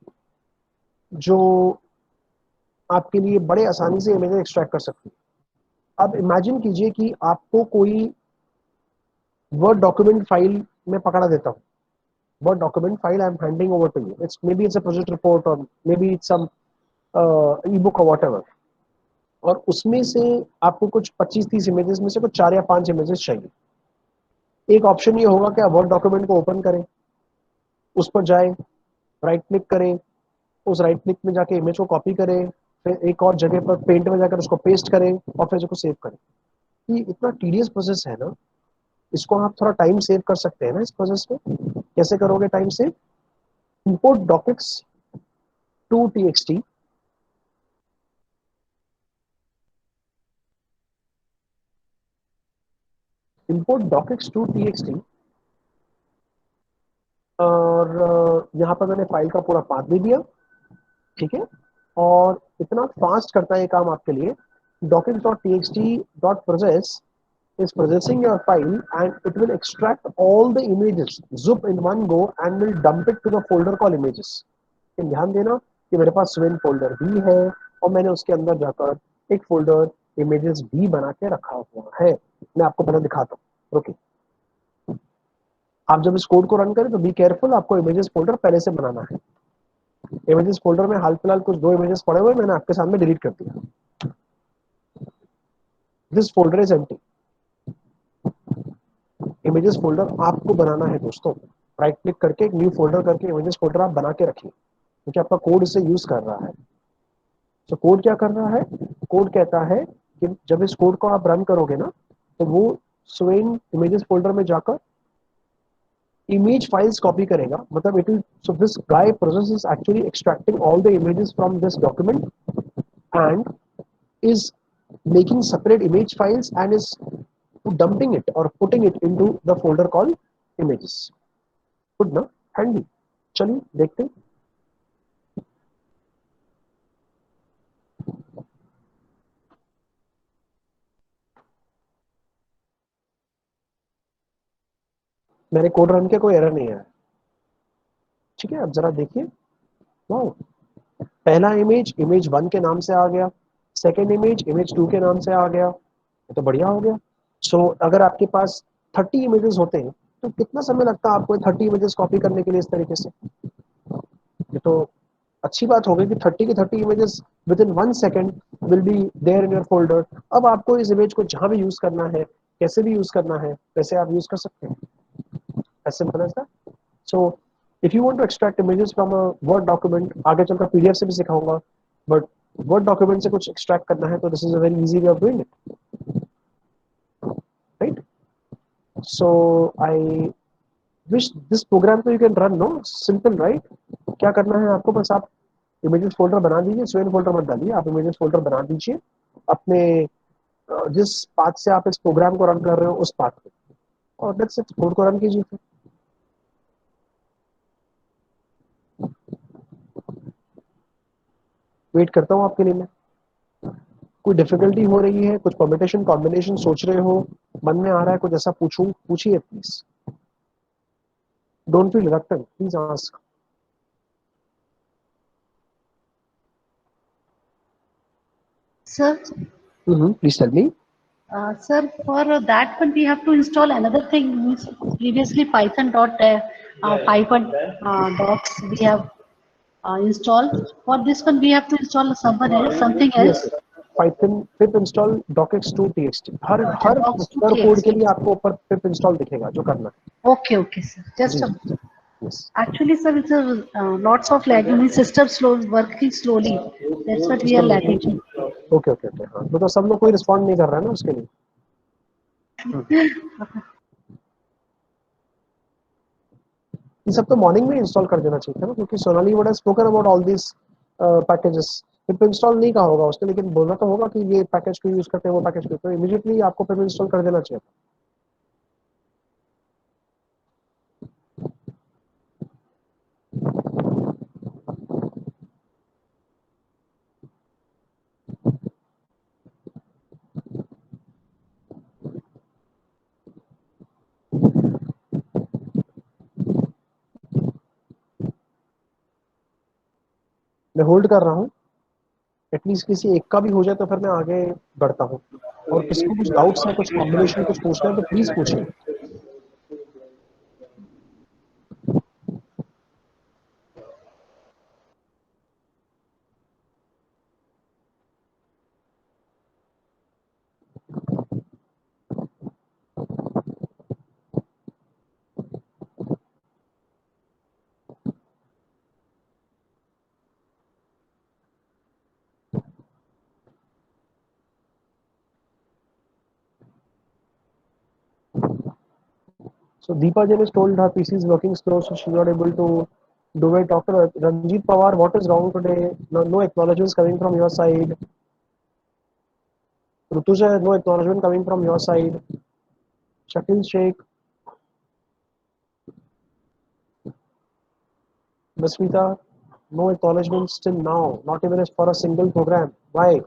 जो आपके लिए बड़े आसानी से इमेजेस एक्सट्रैक्ट कर सकती है. अब इमेजिन कीजिए कि आपको कोई वर्ड डॉक्यूमेंट फाइल में पकड़ा देता हूँ. Word document file I am handing over to you. It's maybe it's a project report और maybe it's some e book और व्हाटएवर. और उसमें से आपको कुछ 25-30 इमेजेस में से कुछ 4 या 5 इमेजेस चाहिए. एक ऑप्शन ये होगा कि आप वर्ड डॉक्यूमेंट को ओपन करें, उस पर जाएं, राइट क्लिक करें, उस राइट क्लिक में जाके इमेज को कॉपी करें, फिर एक और जगह पर पेंट में जाकर उसको पेस्ट करें और फिर उसको सेव करें. ये इतना टीडियस प्रोसेस है ना, इसको आप थोड़ा टाइम सेव कर सकते हैं ना इस प्रोसेस में. कैसे करोगे time save? Import docx to txt. Import docx to txt और यहाँ पर मैंने फाइल का पूरा पाथ दे दिया. ठीक है, और इतना फास्ट करता है ये काम आपके लिए. docx.txt.process is processing your file and it will extract all the images zip in one go and will dump it to the folder called images. ध्यान देना कि मेरे पास स्विन फोल्डर भी है और मैंने उसके अंदर जाकर एक फोल्डर इमेजेस भी बना के रखा हुआ है. मैं आपको पहले दिखाता हूँ. ओके, आप जब इस कोड को रन करें तो बी केयरफुल, आपको इमेजेस फोल्डर पहले से बनाना है. इमेजेस फोल्डर में हाल फिलहाल कुछ 2 इमेजेस पड़े हुए मैंने आपके सामने डिलीट कर दिया. This folder is empty. Images folder आपको बनाना है दोस्तों. राइट क्लिक करके एक न्यू फोल्डर करके इमेजेस फोल्डर आप बना के रखिए, क्योंकि आपका कोड इसे यूज कर रहा है. तो कोड क्या कर रहा है? कोड कहता है कि जब इस कोड को आप रन करोगे ना, तो वो स्वेन इमेजेस फोल्डर में जाकर इमेज फाइल्स कॉपी करेगा. मतलब it is, so this guy process is actually extracting all the images from this document and is making separate image files and is dumping it or putting it into the folder called images. Good ना, handy. चलिए देखते हैं. मैंने code run किया, कोई error नहीं आया. ठीक है, अब जरा देखिए. वाओ, पहला इमेज इमेज 1 के नाम से आ गया, सेकेंड इमेज 2 के नाम से आ गया. तो बढ़िया हो गया. सो अगर आपके पास 30 इमेजेस होते हैं तो कितना समय लगता है आपको 30 इमेजेस कॉपी करने के लिए इस तरीके से? ये तो अच्छी बात हो गई कि 30 की 30 images with in 1 second will be there in your folder. अब आपको इस इमेज को जहां भी यूज करना है, कैसे भी यूज करना है, वैसे आप यूज कर सकते हैं. As simple as that. So if you want to extract images from a word document, आगे चलकर पीडीएफ से भी सिखाऊंगा, बट वर्ड डॉक्यूमेंट से कुछ एक्सट्रैक्ट करना है तो this is a very easy way of doing it, right? So I wish this program तो you can run. No, simple right. क्या करना है आपको? बस आप इमेजेस फोल्डर बना दीजिए. स्वेन फोल्डर मत डालिए, आप इमेजेस फोल्डर बना दीजिए अपने जिस पाथ से आप इस प्रोग्राम को रन कर रहे हो उस पाथ पे, और दैट्स इट. कोड को रन कीजिए. फिर वेट करता हूँ आपके लिए मैं. कोई डिफिकल्टी हो रही है, कुछ परम्यूटेशन कॉम्बिनेशन सोच रहे हो, मन में आ रहा है कुछ ऐसा पूछूं, पूछिए please. Don't feel reluctant, please ask. Sir, please tell me. sir, for that one we have to install another thing. Means previously Python docs we have installed. For this one we have to install something yes, else. Python pip install docx2txt. हर अच्छा, हर docs to her code के txt. लिए आपको ऊपर पिप install दिखेगा जो करना Okay, okay, sir. है. जी Just a जी. Yes. actually, sir, it's a lots of lagging. Means system slow working slowly. That's what we are system lagging. Okay okay okay. हाँ, तो सब लोग कोई रिस्पॉन्ड नहीं कर रहा है ना उसके लिए. ये सब तो मॉर्निंग में इंस्टॉल कर देना चाहिए था ना, क्योंकि Sonali would have spoken about all this packages. फिर तो इंस्टॉल नहीं कहा होगा उसने, लेकिन बोलना तो होगा कि ये पैकेज को यूज करते हैं, वो पैकेज को, तो इमीडिएटली आपको फिर इंस्टॉल कर देना चाहिए। मैं होल्ड कर रहा हूँ, एटलीस्ट किसी एक का भी हो जाए तो फिर मैं आगे बढ़ता हूँ। और किसी को कुछ डाउट्स है, कुछ कॉम्बिनेशन कुछ पूछना है तो प्लीज पूछिए। So Deepa Jain is told her PC is working slow, so she's not able to do it. Dr. Ranjit Pawar, what is wrong today? No, no acknowledgements coming from your side. Rutuja, no acknowledgement coming from your side. Shakil Sheikh, Basmita, no acknowledgements till now, not even for a single program. Why?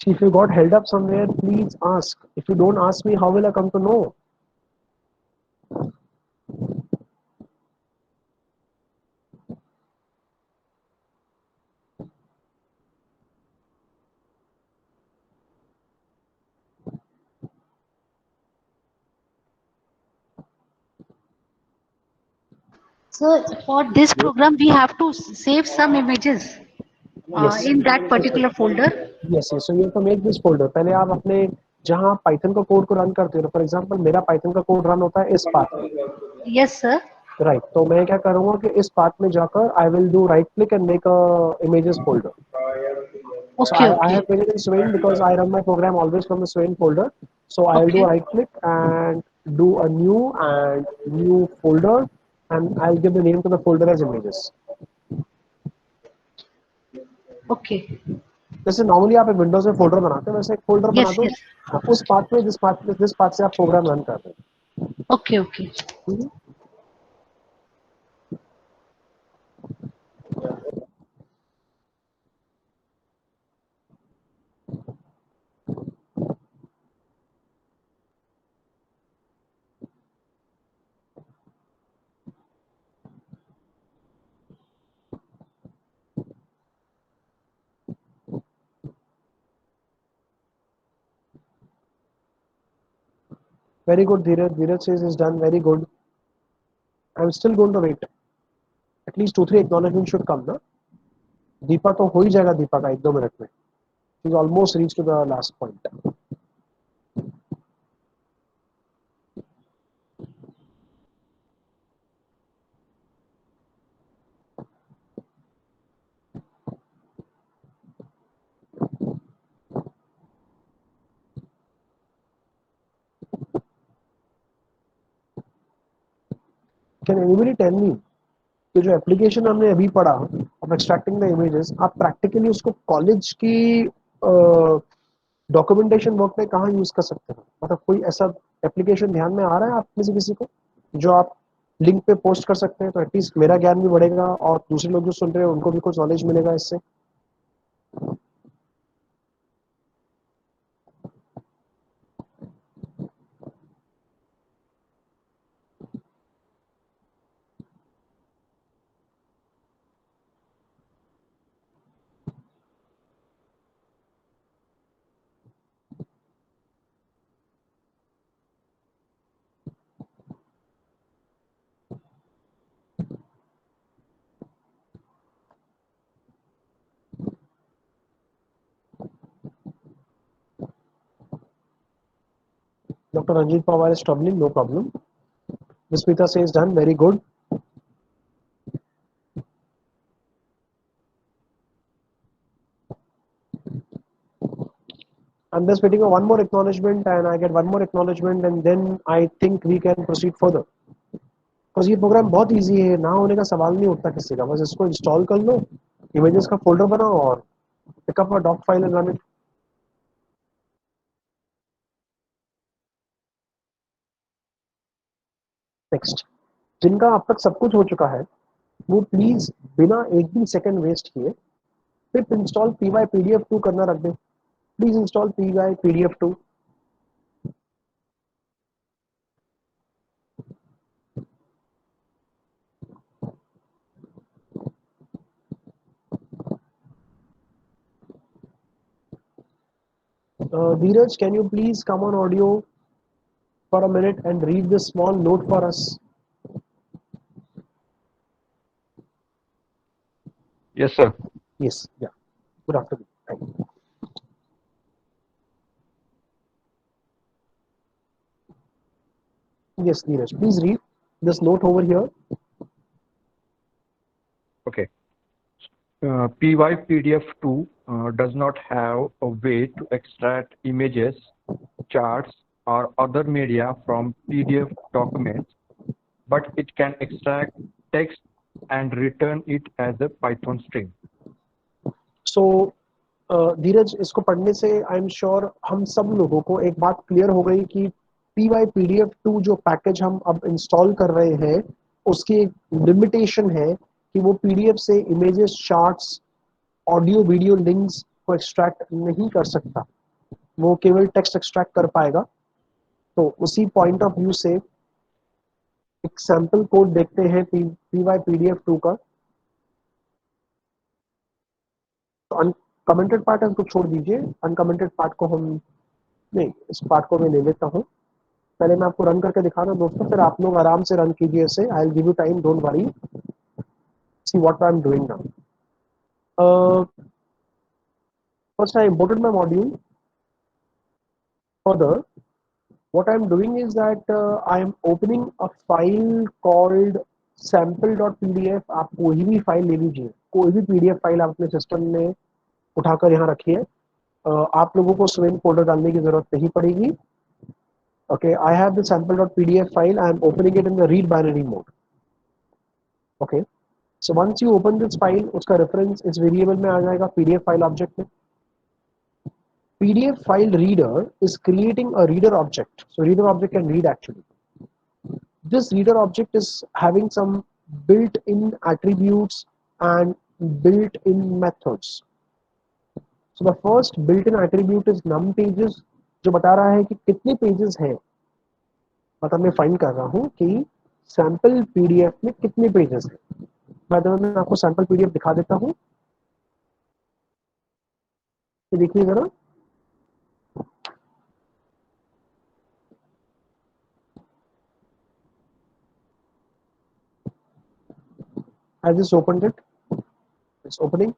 If you got held up somewhere, please ask. If you don't ask me, how will I come to know? So for this program, we have to save some images Yes. in that particular folder. Yes, yes. So you have to make this folder. पहले आप अपने जहाँ Python का code को run करते हो, for example मेरा Python का कोड रन होता है इस पाथ में, Yes, sir. राइट। तो मैं क्या करूँगा कि इस पाथ में जाकर I will do right click and make a images folder. So Okay, I okay. have made it in Swain because I run my program always from the Swain folder. So I'll do a Okay. right click and do a new folder, and I'll give the name to the folder as images. Okay. जैसे normally आप एक Windows में folder बनाते हो, वैसे एक folder बना Yes, दो yes. उस पाथ में, जिस पाथ से आप प्रोग्राम रन कर रहे Okay, okay. हैं। Very good Dheeraj, Dheeraj says is done, very good. I'm still going to wait. At least 2-3 acknowledgement should come ना। दीपा तो हो ही जाएगा, दीपा का 1-2 मिनट में। She's almost reached to the last point. Can anybody tell me कि जो application हमने अभी पढ़ा ऑफ एक्सट्रैक्टिंग द इमेजेस, आप प्रैक्टिकली उसको कॉलेज की डॉक्यूमेंटेशन वर्क में कहाँ यूज कर सकते हैं? मतलब कोई ऐसा एप्लीकेशन ध्यान में आ रहा है आप में से किसी को, जो आप लिंक पे पोस्ट कर सकते हैं? तो एटलीस्ट मेरा ज्ञान भी बढ़ेगा और दूसरे लोग जो सुन रहे हैं उनको भी कुछ नॉलेज मिलेगा इससे। Dr. Ranjit Pawar is troubling, no problem. Vismita says done, very good. I'm just waiting for one more acknowledgement, and I get one more acknowledgement, and then I think we can proceed further. Because ये programme बहुत easy है, ना होने का सवाल नहीं उठता किसी का, बस इसको इंस्टॉल कर लो, इमेजेस का फोल्डर बनाओ और pick up a doc file and run it. Next, जिनका अब तक सब कुछ हो चुका है वो प्लीज बिना एक भी सेकंड वेस्ट किए पिप इंस्टॉल py-pdf2 करना रख दे. Please install py-pdf2. Dheeraj, can you please come on audio for a minute and read this small note for us? Yes, sir. Yes, yeah. Good afternoon. Thank you. Yes, Dheeraj, please read this note over here. Okay. py-pdf2 does not have a way to extract images, charts, or other media from PDF documents, but it can extract text and return it as a Python string. So, धीरज, इसको पढ़ने से I am sure हम सब लोगों को एक बात clear हो गई कि py-pdf2 जो पैकेज हम अब इंस्टॉल कर रहे हैं उसकी एक लिमिटेशन है कि वो पीडीएफ से images, charts, audio video links को एक्सट्रैक्ट नहीं कर सकता, वो केवल टेक्स्ट एक्सट्रैक्ट कर पाएगा. तो उसी पॉइंट ऑफ व्यू से एक सैंपल कोड देखते हैं py-pdf2 का. तो अनकमेंटेड पार्ट है उसको छोड़ दीजिए, अनकमेंटेड पार्ट को हम नहीं, इस पार्ट को मैं ले लेता हूँ. पहले मैं आपको रन करके दिखा रहा हूँ दोस्तों, फिर आप लोग आराम से रन कीजिए इसे. I will give you time, don't worry. See what I am doing now. First I imported my module. Further, what I am doing is that I am opening a file called sample.pdf. आप कोई भी file ले लीजिए, कोई भी PDF file आप अपने system में उठाकर यहाँ रखिए. आप लोगों को स्वयं फोल्डर डालने की जरूरत नहीं पड़ेगी. Okay, I have the sample.pdf file. I am opening it in the read binary mode. Okay, so once you open this file, उसका reference इस variable में आ जाएगा pdf file object में. PDF file reader is creating a reader object. So reader object can read actually. This reader object is having some built-in attributes and built-in methods. So the first built-in attribute is num pages, जो बता रहा है कि कितने pages हैं. मतलब मैं find कर रहा हूँ कि सैंपल पीडीएफ में कितने पेजेस हैं. मैं आपको सैंपल पीडीएफ दिखा देता हूँ. देखिए जरा, I just opened it. It's opening.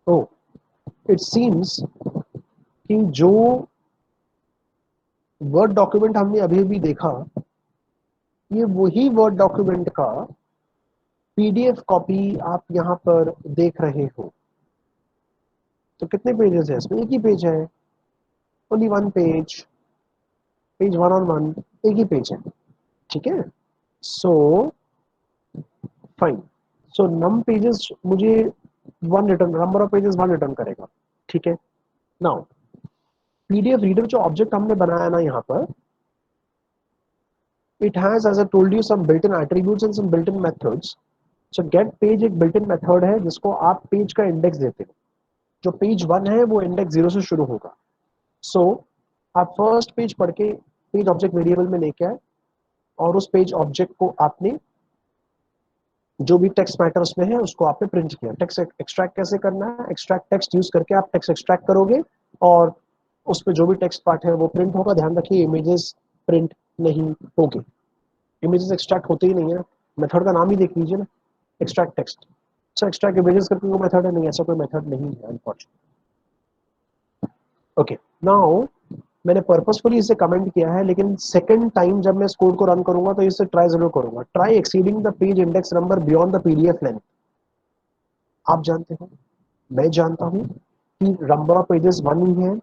Oh, it seems कि जो वर्ड डॉक्यूमेंट हमने अभी अभी देखा, ये वही वर्ड डॉक्यूमेंट का पीडीएफ कॉपी आप यहाँ पर देख रहे हो. तो कितने पेजेस है इसमें? एक ही पेज है, ओनली वन पेज, पेज 1 एक ही पेज है. ठीक है. So fine. So num pages मुझे one return, number of pages one return करेगा. ठीक है. नाउ पीडीएफ रीडर जो ऑब्जेक्ट हमने बनाया ना यहाँ पर, it has, as I told you, some built-in attributes and some built-in methods. So get page एक built-in method है जिसको आप पेज का इंडेक्स देते हो. जो पेज 1 है वो इंडेक्स 0 से शुरू होगा. सो आप फर्स्ट पेज पढ़ के पेज ऑब्जेक्ट वेरिएबल में लेके आए और उस पेज ऑब्जेक्ट को आपने जो भी टेक्स्ट मैटर उसमें है उसको आपने प्रिंट किया. टेक्स्ट एक्सट्रैक्ट कैसे करना है? एक्सट्रैक्ट टेक्स्ट यूज करके आप टेक्स्ट एक्सट्रैक्ट करोगे और उस पर जो भी टेक्स्ट पार्ट है वो प्रिंट होगा. ध्यान रखिए इमेजेस प्रिंट नहीं होंगे, इमेजेस एक्सट्रैक्ट होते ही नहीं है. मेथड का नाम ही देख लीजिए ना, एक्सट्रैक्ट टेक्स्ट. सो एक्सट्रैक्ट इमेजेस करके वो मेथड है? नहीं, ऐसा कोई मेथड नहीं है अनफॉर्चुनेटली. ओके, नाउ मैंने पर्पसफुली इसे कमेंट किया है, लेकिन सेकंड टाइम जब मैं इस कोड को रन करूंगा तो इसे ट्राई जरूर करूंगा। Try exceeding the page index number beyond the PDF length. आप जानते हो, मैं जानता हूँ कि नंबर ऑफ पेजेस वन ही है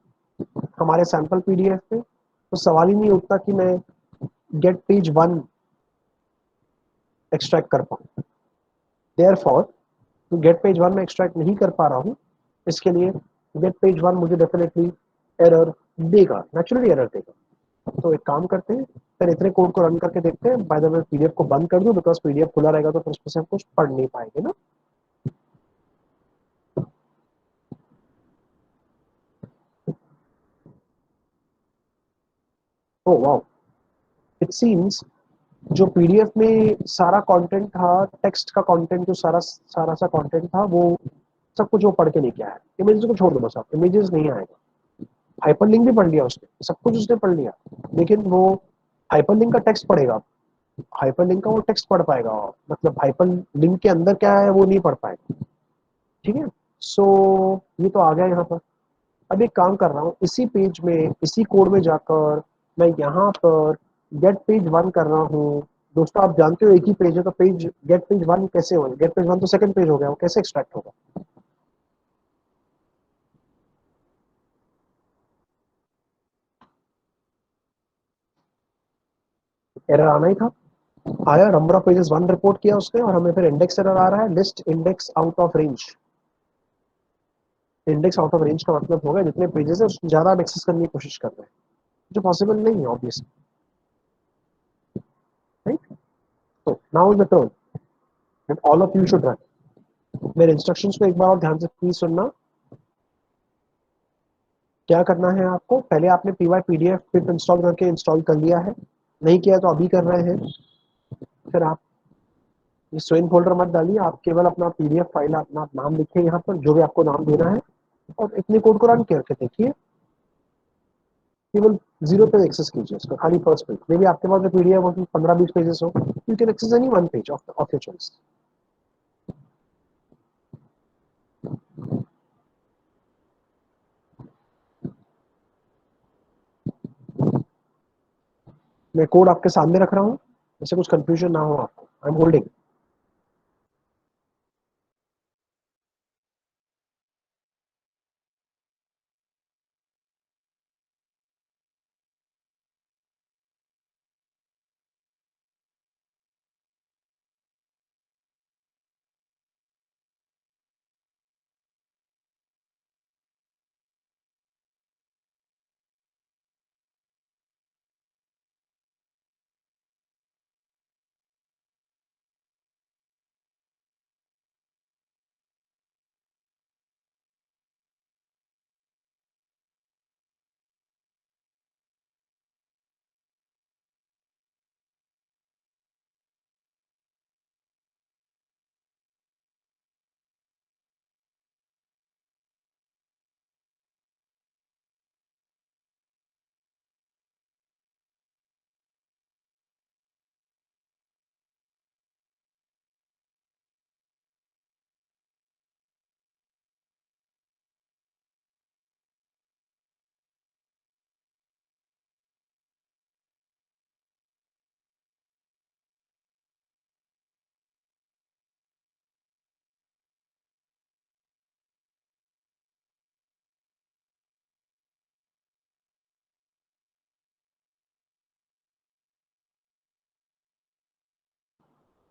हमारे सैंपल पीडीएफ पे, तो सवाल ही नहीं उठता कि मैं गेट पेज वन एक्सट्रैक्ट कर पाऊँ। देयरफॉर तो गेट पेज वन में एक्सट्रैक्ट नहीं कर पा रहा हूँ, इसके लिए गेट पेज वन मुझे डेफिनेटली एरर देगा, नेचुरली एरर देगा। तो एक काम करते हैं, फिर इतने कोड को रन करके देखते हैं। बाय द वे पीडीएफ को बंद कर दूं, बिकॉज पीडीएफ खुला रहेगा तो फिर उसमें से हम कुछ पढ़ नहीं पाएंगे ना। ओ वाओ, इट सीम्स जो पीडीएफ में सारा कंटेंट था, टेक्स्ट का कंटेंट, जो सारा सारा सा कंटेंट था, वो सब कुछ वो पढ़ के लेके आया। इमेजेस को छोड़ दो बस, आप इमेजेस नहीं आएगा। हाइपरलिंक भी पढ़ लिया उसने, सब कुछ उसने पढ़ लिया, लेकिन वो हाइपरलिंक का टेक्स्ट पढ़ेगा, हाइपरलिंक का वो टेक्स्ट पढ़ पाएगा, मतलब हाइपरलिंक के अंदर क्या है वो नहीं पढ़ पाएगा। ठीक है, सो ये तो आ गया यहाँ पर। अब एक काम कर रहा हूँ, इसी पेज में, इसी कोड में जाकर मैं यहाँ पर गेट पेज वन कर रहा हूँ। दोस्तों आप जानते हो एक ही पेज है, तो पेज गेट पेज वन कैसे होगा? गेट पेज वन तो सेकंड पेज हो गया, वो कैसे एक्सट्रैक्ट होगा? एरर आना ही था, आया। Number of pages one report किया उसने, और हमें फिर इंडेक्स एरर आ रहा है, list index out of range. Index out of range का मतलब होगा जितने पेजेस है उससे ज्यादा आप एक्सेस करने की कोशिश कर रहे हैं, जो पॉसिबल नहीं है ऑब्वियसली, राइट? तो now is the turn that all of you should run. मेरे इंस्ट्रक्शंस को एक बार और ध्यान से प्लीज सुनना। क्या करना है आपको? पहले आपने py pdf पिप इंस्टॉल करके इंस्टॉल कर लिया है, नहीं किया तो अभी कर रहे हैं। फिर आप ये स्वेन फोल्डर मत डालिए, आप केवल अपना पीडीएफ फाइल, अपना नाम लिखिए यहाँ पर, जो भी आपको नाम देना है, और इतने कोड को रन करके देखिए। केवल जीरो पे एक्सेस कीजिए उसका, खाली फर्स्ट पेज। मे बी आपके पास जो पीडीएफ वो 15-20 पेजेस हो, you can access any one page of your choice. मैं कोड आपके सामने रख रहा हूँ, इससे कुछ कंफ्यूजन ना हो आपको। I am holding.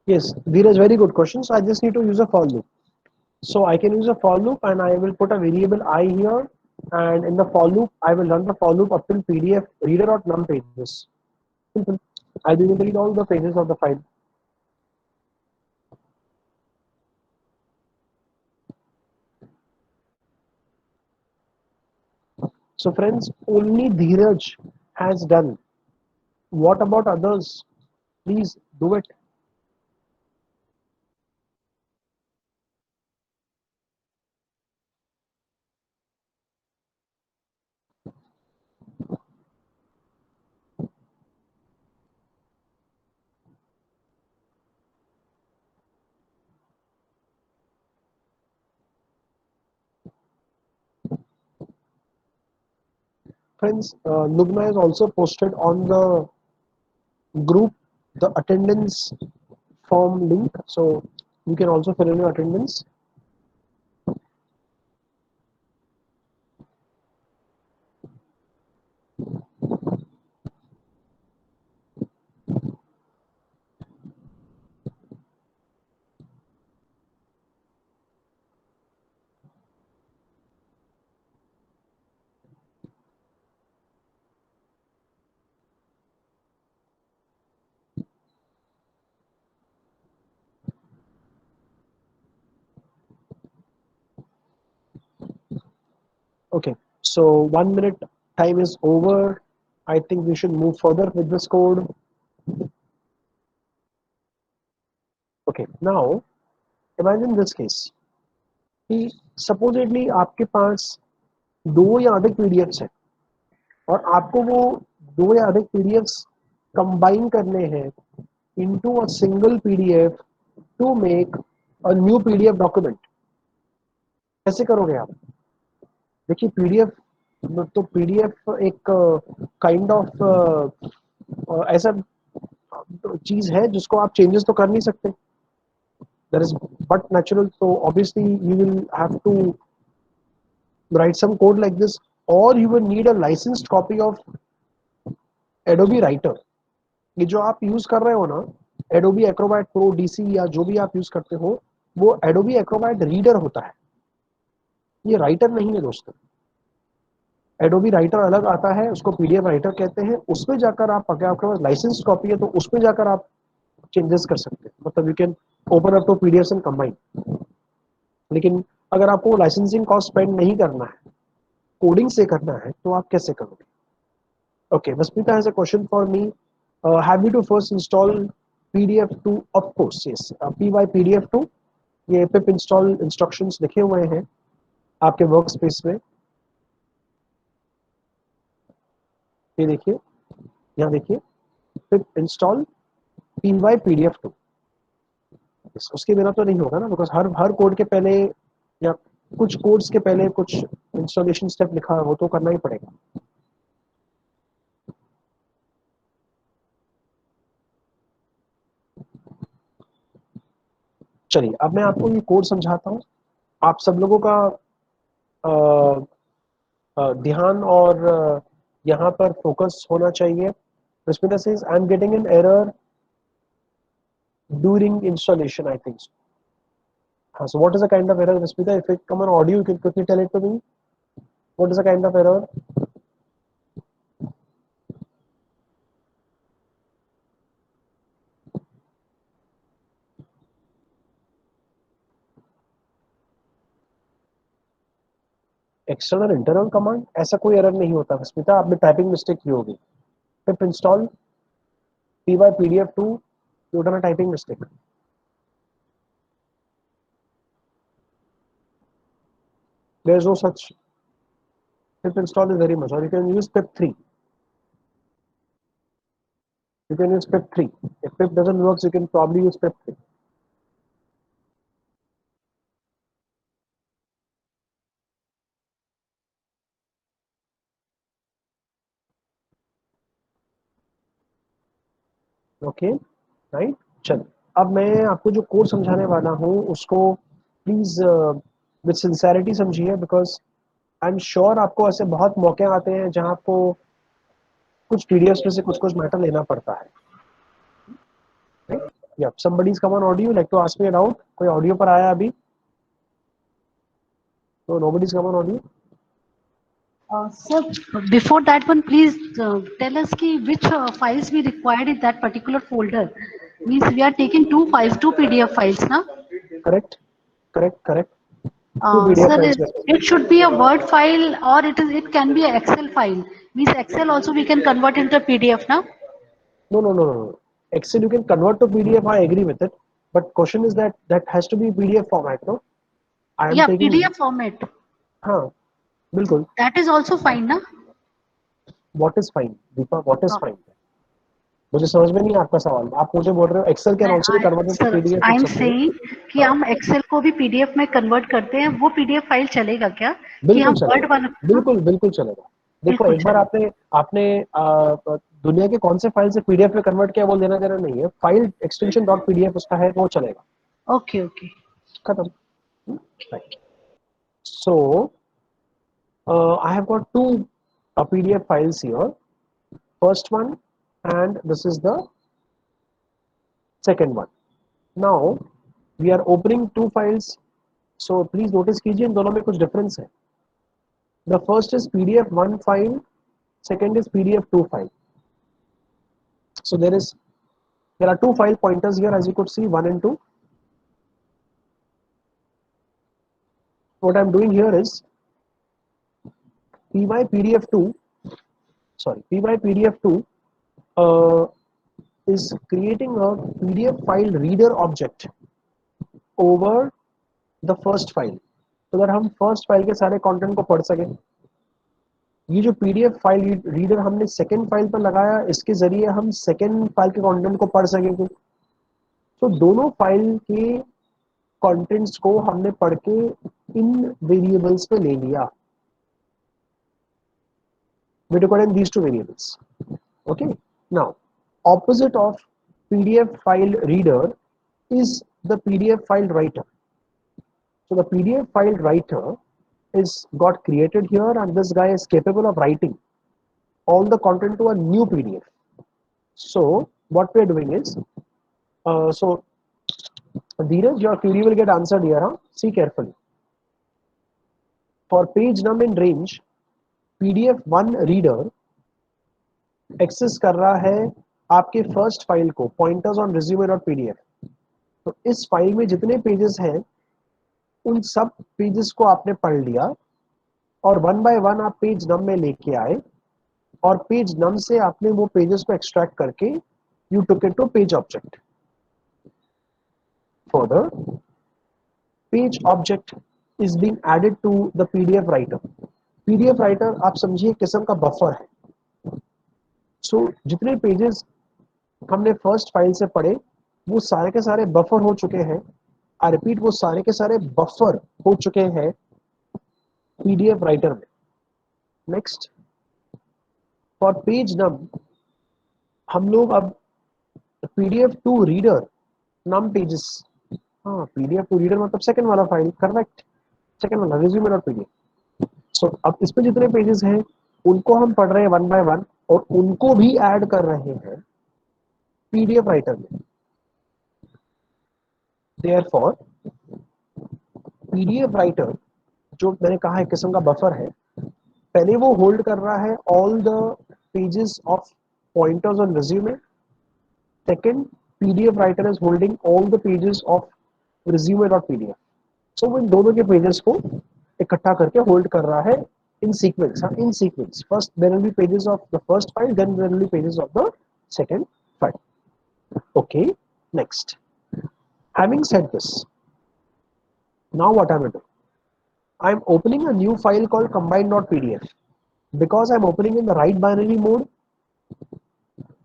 Yes, Dheeraj, very good question. So I just need to use a for loop. So I can use a for loop, and I will put a variable I here, and in the for loop, I will run the for loop up till PDF reader or num pages. Simple. I'll be able to read all the pages of the file. So friends, only Dheeraj has done. What about others? Please do it. Friends, Lubna has also posted on the group the attendance form link, so you can also fill in your attendance. Okay, so 1 minute time is over. I think we should move further with this code. Okay, now imagine this case कि supposedly आपके पास दो या अधिक PDFs हैं और आपको वो दो या अधिक पीडीएफ्स कंबाइन करने हैं into a single PDF to make a new PDF document. कैसे करोगे आप? देखिए पीडीएफ तो पीडीएफ एक काइंड ऑफ ऐसा चीज है जिसको आप चेंजेस तो कर नहीं सकते. That is but natural, so obviously you will have to write some code like this, or you will need a licensed copy of Adobe Writer. ये जो आप यूज कर रहे हो ना Adobe Acrobat Pro DC या जो भी आप यूज करते हो वो Adobe Acrobat रीडर होता है, ये राइटर नहीं है दोस्तों. Adobe Writer अलग आता है, उसको PDF राइटर कहते हैं. उसमें जाकर आप अगर आपके पास लाइसेंस कॉपी है तो उसमें जाकर आप चेंजेस कर सकते हैं, मतलब you can open up two PDF and combine. लेकिन अगर आपको लाइसेंसिंग कॉस्ट स्पेंड नहीं करना है, कोडिंग से करना है, तो आप कैसे करोगे? Okay, Vaspita has a question for me. Have you to first install PDF2? Of course, yes. PyPDF2. ये pip install instructions लिखे हुए हैं आपके वर्क स्पेस में. ये देखिए, यहाँ देखिए pip install PyPDF2. उसके बिना तो नहीं होगा ना, बिकॉज हर कोड के पहले या कुछ कोड्स के पहले कुछ इंस्टॉलेशन स्टेप लिखा है, वो तो करना ही पड़ेगा. चलिए अब मैं आपको ये कोड समझाता हूँ. आप सब लोगों का ध्यान और यहाँ पर फोकस होना चाहिए. Rashmita says, I'm getting an error during installation, I think so. So what is the kind of error, Rashmita? If it come on audio, you can quickly tell it to me. What is the kind of error? External internal command, ऐसा कोई error नहीं होता स्मिता, आपने typing mistake की होगी. पिप install PyPDF2, you done a typing mistake. There is no such. Pip install is very much, or you can use pip3. You can use pip3. If pip doesn't work, you can probably use pip3. Okay right. चल अब मैं आपको जो code समझाने वाला हूँ उसको please with sincerity समझिए, बिकॉज आई एम श्योर आपको ऐसे बहुत मौके आते हैं जहाँ आपको कुछ पीडीएफ में से कुछ कुछ मैटर लेना पड़ता है. या somebody is come on audio, like to ask me a doubt. कोई ऑडियो पर आया अभी? तो nobody is come on audio. Sir, before that one, please tell us which files we required in that particular folder. Means we are taking two files, two PDF files, na? Correct. Two Sir, PDF files. it should be a Word file or it can be an Excel file. Means Excel also we can convert into PDF, na? No. Excel you can convert to PDF. I agree with it, but question is that has to be PDF format, no? I am Yeah, taking PDF format. हाँ बिल्कुल. That is also fine, na? What is fine, Deepa? What is fine? मुझे समझ में नहीं आपका सवाल. आप मुझे बोल रहे हो Excel can also be converted to PDF. I am saying कि हम एक्सेल को भी पीडीएफ में कन्वर्ट करते हैं, वो पीडीएफ फाइल चलेगा क्या? कि बिल्कुल हम चलेगा. वर्ड वाला बिल्कुल चलेगा. देखो बिल्कुल एक बार चलेगा। आपने आपने दुनिया के कौन से फाइल से पीडीएफ में कन्वर्ट किया वो लेना देना नहीं है, फाइल एक्सटेंशन डॉट पीडीएफ उसका है वो चलेगा, ओके ओके। खत्म। Right. So I have got two PDF files here. First one, and this is the second one. Now we are opening two files. So please notice कीजिए इन दोनों में कुछ difference है. The first is PDF1 file, second is PDF2 file. So there are two file pointers here, as you could see, 1 and 2. What I'm doing here is PYPDF2, sorry, PYPDF2 uh, is creating a PDF file reader object over the first file, तो अगर हम first file के सारे content को पढ़ सके, ये जो पीडीएफ फाइल रीडर हमने सेकेंड फाइल पर लगाया, इसके जरिए हम सेकेंड फाइल के कंटेंट को पढ़ सकेंगे। तो दोनों फाइल के कंटेंट्स को हमने पढ़ के इन वेरिएबल्स पे ले लिया। We recorded these two variables. Okay. Now, opposite of PDF file reader is the PDF file writer. So the PDF file writer is got created here, and this guy is capable of writing all the content to a new PDF. So what we are doing is, so Dheeraj, your query will get answered here. Huh? See carefully. For page num in range, PDF1 reader access कर रहा है आपके first file को, pointers on resume.pdf. तो इस file में जितने pages हैं उन सब पेजेस को आपने पढ़ लिया, और वन बाय वन आप पेज नम में लेके आए, और पेज नम से आपने वो पेजेस को एक्सट्रैक्ट करके you took it to page object. Further page object is being added to the PDF writer. PDF writer आप समझिए किस्म का बफर है. सो जितने पेजेस हमने फर्स्ट फाइल से पढ़े वो सारे के सारे बफर हो चुके हैं. आई रिपीट, वो सारे के सारे बफर हो चुके हैं पीडीएफ राइटर में. नेक्स्ट, फॉर पेज नम हम लोग अब PDF2 रीडर नम पेजेस, हाँ PDF2 रीडर मतलब सेकंड वाला फाइल, करेक्ट, सेकंड वाला resume.pdf. सो अब इसमें जितने पेजेस हैं उनको हम पढ़ रहे हैं वन बाय वन, और उनको भी ऐड कर रहे हैं पीडीएफ राइटर में. देयरफॉर पीडीएफ राइटर, जो मैंने कहा है किस्म का बफर है, पहले वो होल्ड कर रहा है all the pages of pointers on resume. Second, PDF writer is holding all the pages of resume.pdf. सो वो इन दोनों के पेजेस को इकट्ठा करके होल्ड कर रहा है in sequence. In sequence, first there will be pages of the first file, then there will be pages of the second file. Okay, next. Having said this, now what I'm going to do? I'm opening a new file called combine.pdf. Because I'm opening in the right binary mode,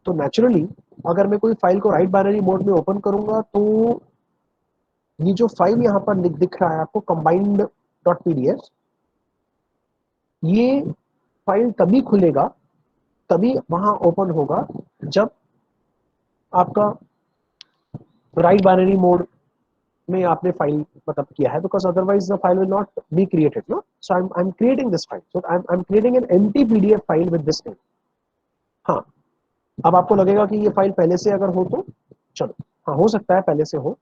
तो naturally अगर मैं कोई file को right binary mode में open करूंगा तो ये जो फाइल यहाँ पर दिख रहा है आपको combined.pdf, ये फाइल तभी खुलेगा, तभी वहां ओपन होगा जब आपका राइट बाइनरी मोड में आपने फाइल मतलब किया है, because otherwise the file will not be created. No, so I am creating this file, so I am creating an empty PDF file with this name. हाँ, अब आपको लगेगा कि ये फाइल पहले से अगर हो तो चलो, हाँ हो सकता है पहले से हो.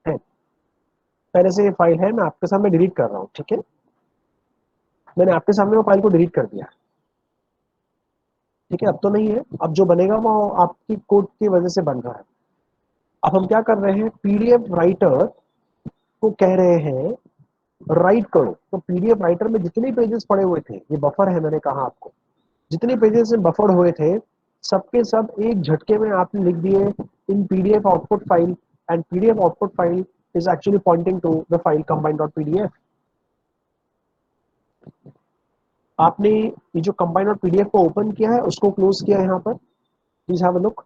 है, पहले से ये फाइल है, मैं आपके सामने डिलीट कर रहा हूँ. ठीक है, मैंने आपके सामने वो फाइल को डिलीट कर दिया. ठीक है, अब तो नहीं है, अब जो बनेगा वो आपकी कोड की वजह से बन रहा है. अब हम क्या कर रहे हैं, पीडीएफ राइटर को कह रहे हैं राइट करो. तो पीडीएफ राइटर में जितने पेजेस पड़े हुए थे, ये बफर है, मैंने कहा आपको जितने पेजेस में बफर हुए थे सबके सब एक झटके में आपने लिख दिए इन PDF output file. And PDF output file is actually pointing to the file combine.pdf. आपने ये जो कंबाइन और पीडीएफ को ओपन किया है उसको क्लोज किया यहाँ पर, प्लीज हैव अ लुक,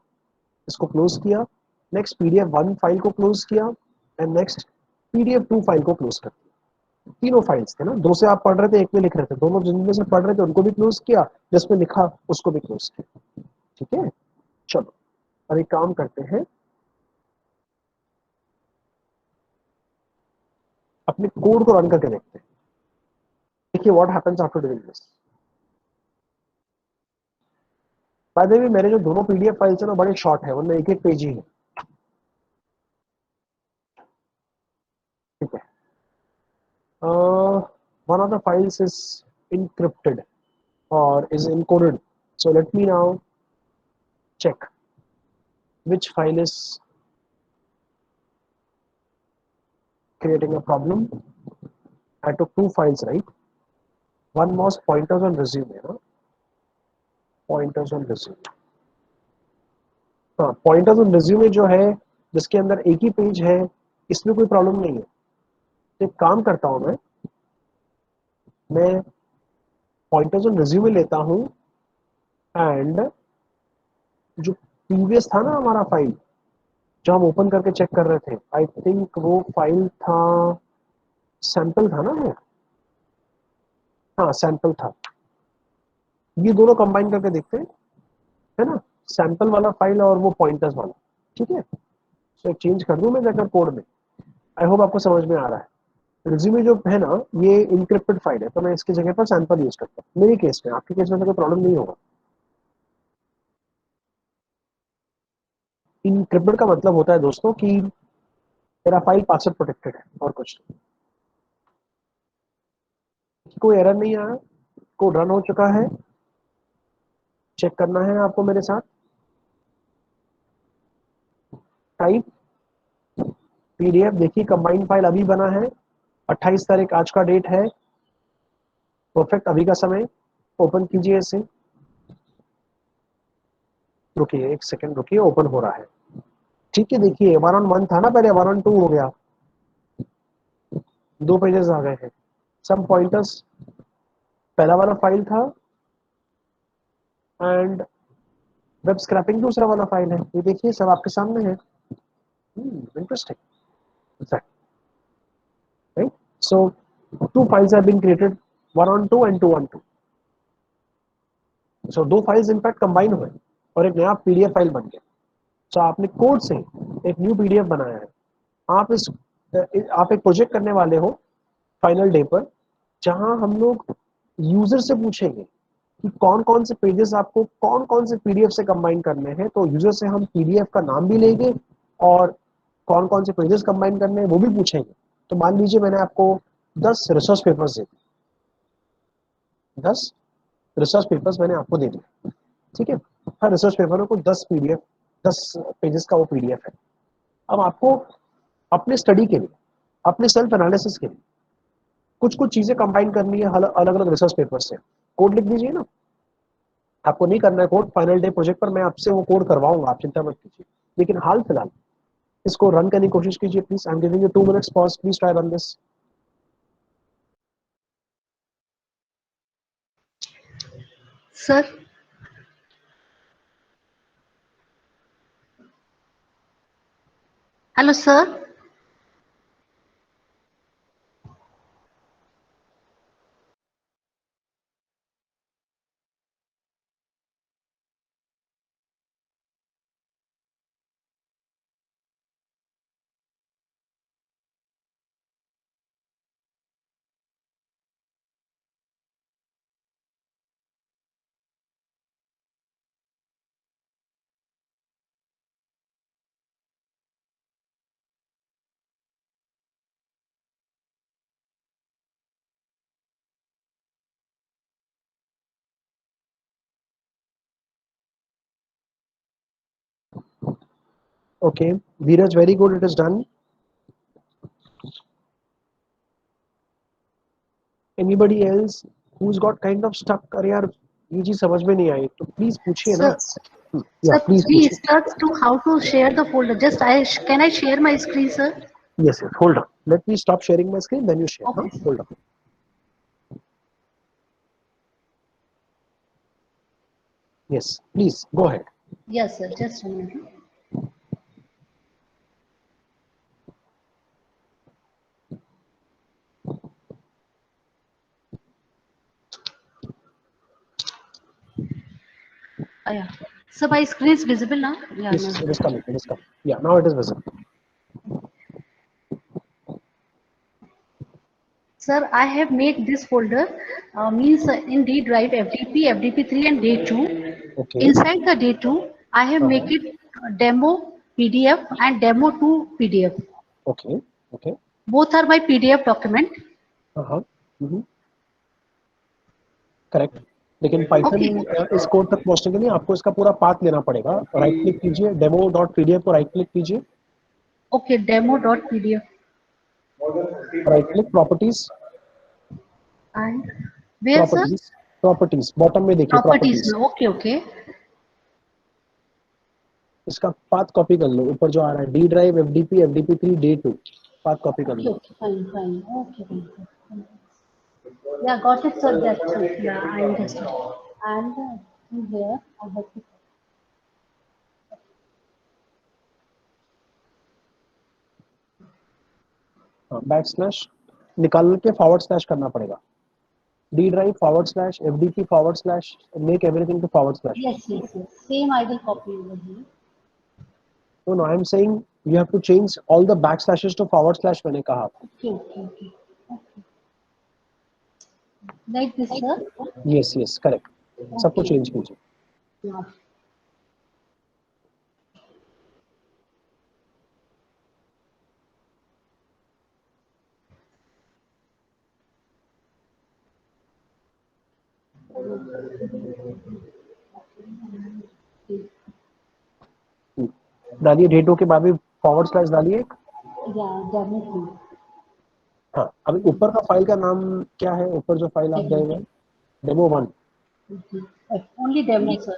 इसको क्लोज किया, नेक्स्ट पीडीएफ 1 फाइल को क्लोज किया एंड नेक्स्ट पीडीएफ 2 फाइल को क्लोज कर दिया। तीनों फाइल्स थे ना, दो से आप पढ़ रहे थे, एक में लिख रहे थे, दोनों जिनमें से पढ़ रहे थे उनको भी क्लोज किया, जिसमें लिखा उसको भी क्लोज किया। ठीक है, चलो अब एक काम करते हैं, अपने कोड को रन करके देखते हैं, देखिए what happens after doing this. Bye the वे मेरे जो दोनों पीडीएफ फाइल्स है ना बड़े शॉर्ट है, उनमें एक एक पेज ही है। ठीक है, one of the files is encrypted or is encoded, so let me now check which file is creating a problem. I took two files, right? One was pointers on resume, no? Pointers on resume. हाँ, pointers on resume जो है जिसके अंदर एक ही page है, इसमें कोई प्रॉब्लम नहीं है। तो एक काम करता हूँ मैं pointers on resume लेता हूँ एंड जो प्रीवियस था ना हमारा फाइल जो हम ओपन करके चेक कर रहे थे, आई थिंक वो फाइल था, सैंपल था ना वो, हाँ सैंपल था। ये दोनों कंबाइन करके देखते हैं, है ना, सैंपल वाला फाइल और वो पॉइंटर्स वाला। ठीक है, तो चेंज कर दूं मैं जाकर कोड में, आई होप आपको समझ में आ रहा है। रिज्यूमे जो है ना ये इनक्रिप्टेड फाइल है, तो मैं इसकी जगह पर सैंपल यूज करता हूँ मेरे केस में, आपके केस में तो कोई प्रॉब्लम नहीं होगा। इनक्रिप्टेड का मतलब होता है दोस्तों कि मेरा फाइल पासवर्ड प्रोटेक्टेड है और कुछ नहीं, कोई एरर नहीं आया, कोड रन हो चुका है, चेक करना है आपको मेरे साथ। टाइप पीडीएफ, देखिए कंबाइंड फाइल अभी बना है, 28 तारीख आज का डेट है, परफेक्ट अभी का समय। ओपन कीजिए इसे, रुकिए एक सेकंड रुकिए, ओपन हो रहा है। ठीक है, देखिए 1 on 1 था ना पहले, 1 on 2 हो गया, 2 पेजेस आ गए हैं। सम पॉइंटर्स पहला वाला फाइल था एंड वेब स्क्रैपिंग दूसरा वाला फाइल है, ये देखिए सब आपके सामने है। Interesting, right? So 2 files have been created, 1 on 2 and 2 on 2। So 2 files in fact combine हुए और एक नया पीडीएफ फाइल बन गया। सो आपने कोड से एक न्यू पीडीएफ बनाया है। आप एक प्रोजेक्ट करने वाले हो फाइनल डे पर, जहां हम लोग यूजर से पूछेंगे कि कौन कौन से पेजेस आपको कौन कौन से पीडीएफ से कंबाइन करने हैं। तो यूजर से हम पीडीएफ का नाम भी लेंगे और कौन कौन से पेजेस कंबाइन करने हैं वो भी पूछेंगे। तो मान लीजिए मैंने आपको 10 रिसर्च पेपर्स दे, 10 रिसर्च पेपर्स मैंने आपको दे दिए। ठीक है, हर रिसर्च पेपर को 10 पीडीएफ, 10 पेजेस का वो पीडीएफ है। अब आपको अपने स्टडी के लिए, अपने सेल्फ एनालिसिस के लिए कुछ कुछ चीजें कंबाइन करनी है अलग अलग रिसर्च पेपर से। कोड लिख दीजिए ना, आपको नहीं करना है कोड, फाइनल डे प्रोजेक्ट पर मैं आपसे वो कोड करवाऊंगा, आप चिंता मत कीजिए। लेकिन हाल फिलहाल इसको रन करने की कोशिश कीजिए please. I am giving you 2 minutes pause, please try run this. Sir hello sir. Okay Dheeraj, very good, it is done. Anybody else who's got kind of stuck, अरे यार ये चीज समझ में नहीं आई तो प्लीज पूछिए ना। सर या सर प्लीज we पूछिए। stuck to how to share the folder. Just I can I share my screen, sir? Yes, yes, hold on, let me stop sharing my screen then you share, huh? Okay. Hold on। Yes, please go ahead. Yes, sir. Just a minute. Yeah. So my screen is visible now? Yeah, Yes, no. it is coming. It is coming. Yeah, now it is visible. Sir, I have made this folder, means in D drive FDP, FDP3 and day 2. Okay. Inside the day 2, I have make Uh-huh. it demo PDF and demo 2 PDF. Okay. Okay. Both are my PDF document. हाँ correct लेकिन Python Okay. इस code तक पहुंचने के लिए आपको इसका पूरा पाथ लेना पड़ेगा राइट क्लिक कीजिए डेमो डॉट पीडीएफ को राइट क्लिक कीजिए Okay, demo.pdf right click properties and where, sir? Properties properties bottom में देखिए Properties. Properties Okay, okay. इसका पाथ कॉपी कर लो ऊपर जो आ रहा है डी ड्राइव एफडीपी एफडीपी3 डे 2 पाथ कॉपी कर Okay, लो okay, fine, fine. Okay, fine, fine. Yeah, got it, sir. That's it. Yeah, I understood. And in here, I have to. Back slash निकाल के फॉरवर्ड स्लैश करना पड़ेगा D drive forward slash FDP forward slash make everything to forward slash Yes, yes, yes. Same I will copy over here. no I'm saying you have to change all the backslashes to forward slash मैंने कहा Okay, okay, okay. Okay. Like this, sir. Yes yes correct सबको Okay. Change कीजिए Yeah. डालिए डेटो के बाद भी forward slash डालिए Yeah, definitely. हाँ अभी ऊपर का फाइल का नाम क्या है ऊपर जो फाइल आप गए हुए demo 1 Only demo, sir.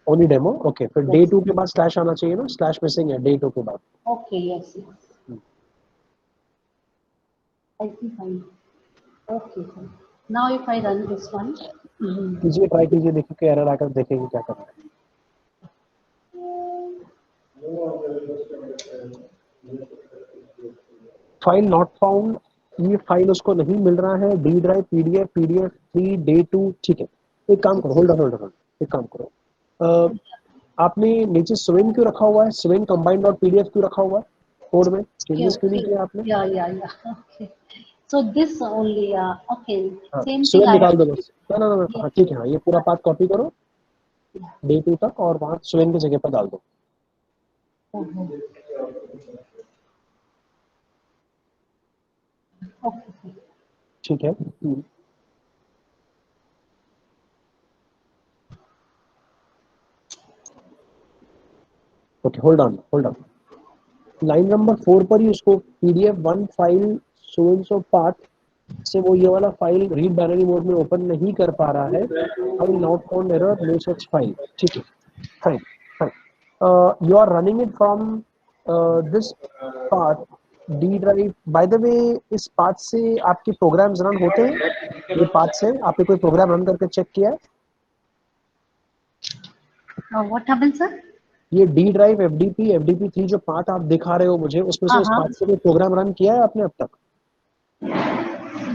Only demo okay फिर डे Yes. 2 के बाद स्लैश आना चाहिए ना स्लैश मिसिंग है डे 2 के बाद Okay, yes, yes. I see fine. Okay, sir. Now if I run this one. कीजिए ट्राई कीजिए देखिए कि एरर आकर देखेंगे क्या करना है फाइल नॉट फाउंड ये फाइल उसको नहीं मिल रहा है D drive PDF PDF 3 day 2 ठीक है एक काम करो होल्ड एक काम करो आपने नीचे स्वेन क्यों रखा हुआ है स्वेन कंबाइंड डॉट पीडीएफ क्यों रखा हुआ है कोड में Okay, चेंजेस क्यों नहीं okay. किया आपने Yeah, yeah, yeah. Okay. So this only, okay. हाँ Same thing Sven I have निकाल दो to do. बस ना Yes, हाँ yes. ठीक है हाँ ये पूरा पाथ कॉपी करो डे 2 तक और वहाँ स्वेन की जगह पर डाल दो Okay. Okay. ठीक है okay hold on line number 4 पर ही उसको पीडीएफ 1 फाइल सो पाथ से वो ये वाला फाइल रीड बाइनरी मोड में ओपन नहीं कर पा रहा है file not found error no such file ठीक है fine fine you are running it from this path D drive by the way इस पाथ से आपके प्रोग्राम्स रन होते हैं ये पाथ से आपने कोई प्रोग्राम रन करके चेक किया है What happened, sir? ये डी ड्राइव एफडीपी 3 जो पाथ आप दिखा रहे हो मुझे उसमें से उस हाँ. पाथ से कोई प्रोग्राम रन किया है आपने अब तक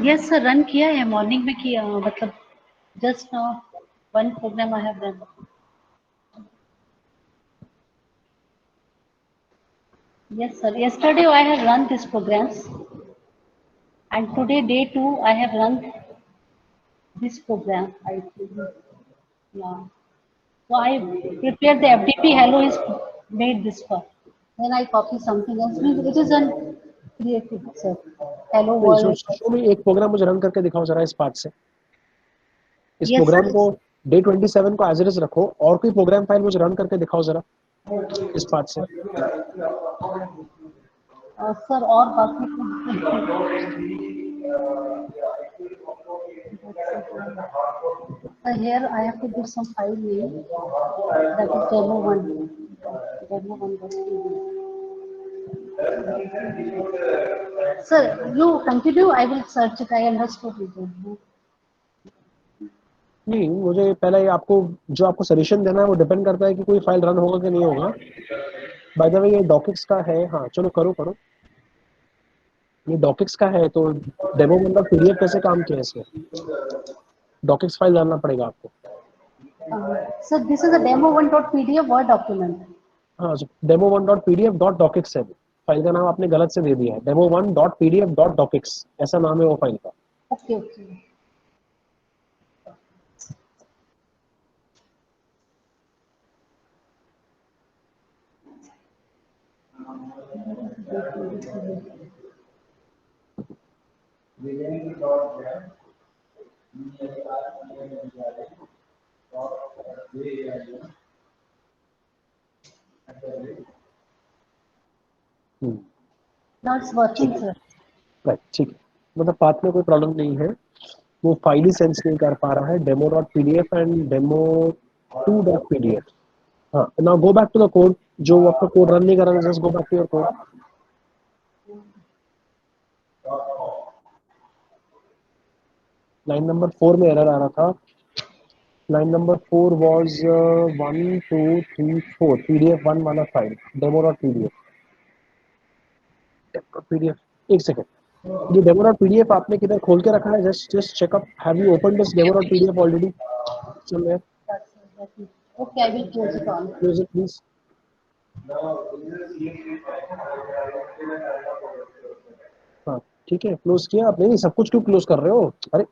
Yes, sir. Run किया है morning में किया मतलब just now one program I have run. Yes, sir. Yesterday I have run these programs, and today day 2 I have run this program. I think. Yeah. So I prepared the FTP hello is made this for. Then I copy something else. Means it is an creative, sir. Hello नहीं world. Show में एक programme मुझे run करके दिखाओ जरा इस part से इस Yes, प्रोग्राम sir. को डे 27 को एज इट इज रखो और कोई प्रोग्राम फाइल मुझे रन करके दिखाओ जरा इस पार्ट से Sir, और बाकी here I have to give some file name that is demo one. Demo one. Sir, you continue. I will search it. I understood it. नहीं, मुझे पहले आपको जो आपको सजेशन देना है वो डिपेंड करता है कि कोई फाइल रन होगा कि नहीं होगा। बाय द वे ये डॉकिक्स का है, हाँ चलो करो करो, ये डॉकिक्स का है तो डेमो मतलब पीडीएफ कैसे काम किया है इसमें, डॉकिक्स फाइल डालना पड़ेगा आपको। So this is a demo1.pdf Word document. हाँ, demo1.pdf.docx है, फाइल का नाम आपने गलत से दे दिया है, demo1.pdf.docx ऐसा नाम है वो फाइल का। Okay, okay. Now it's ठीक working, है, sir. राइट, ठीक है, मतलब पाथ में कोई प्रॉब्लम नहीं है, वो फाइल ही सेंस नहीं कर पा रहा है, demo.pdf एंड demo2.pdf। हाँ, now go back to the code, जो आपका कोड रन नहीं कर रहा है, just go back to your code. Line number 4 में एरर आ रहा था, लाइन नंबर 4 वाज 1 2 3 4 pdf1 वाला फाइल, demo.pdf, pdf, एक सेकंड, ये demo.pdf आपने किधर खोल के रखा है, just checkup, have you open this demo.pdf already somewhere, Okay, I will close it on. Close it please. हाँ ठीक है, क्लोज किया आपने, नहीं सब कुछ क्यों क्लोज कर रहे हो, अरे No,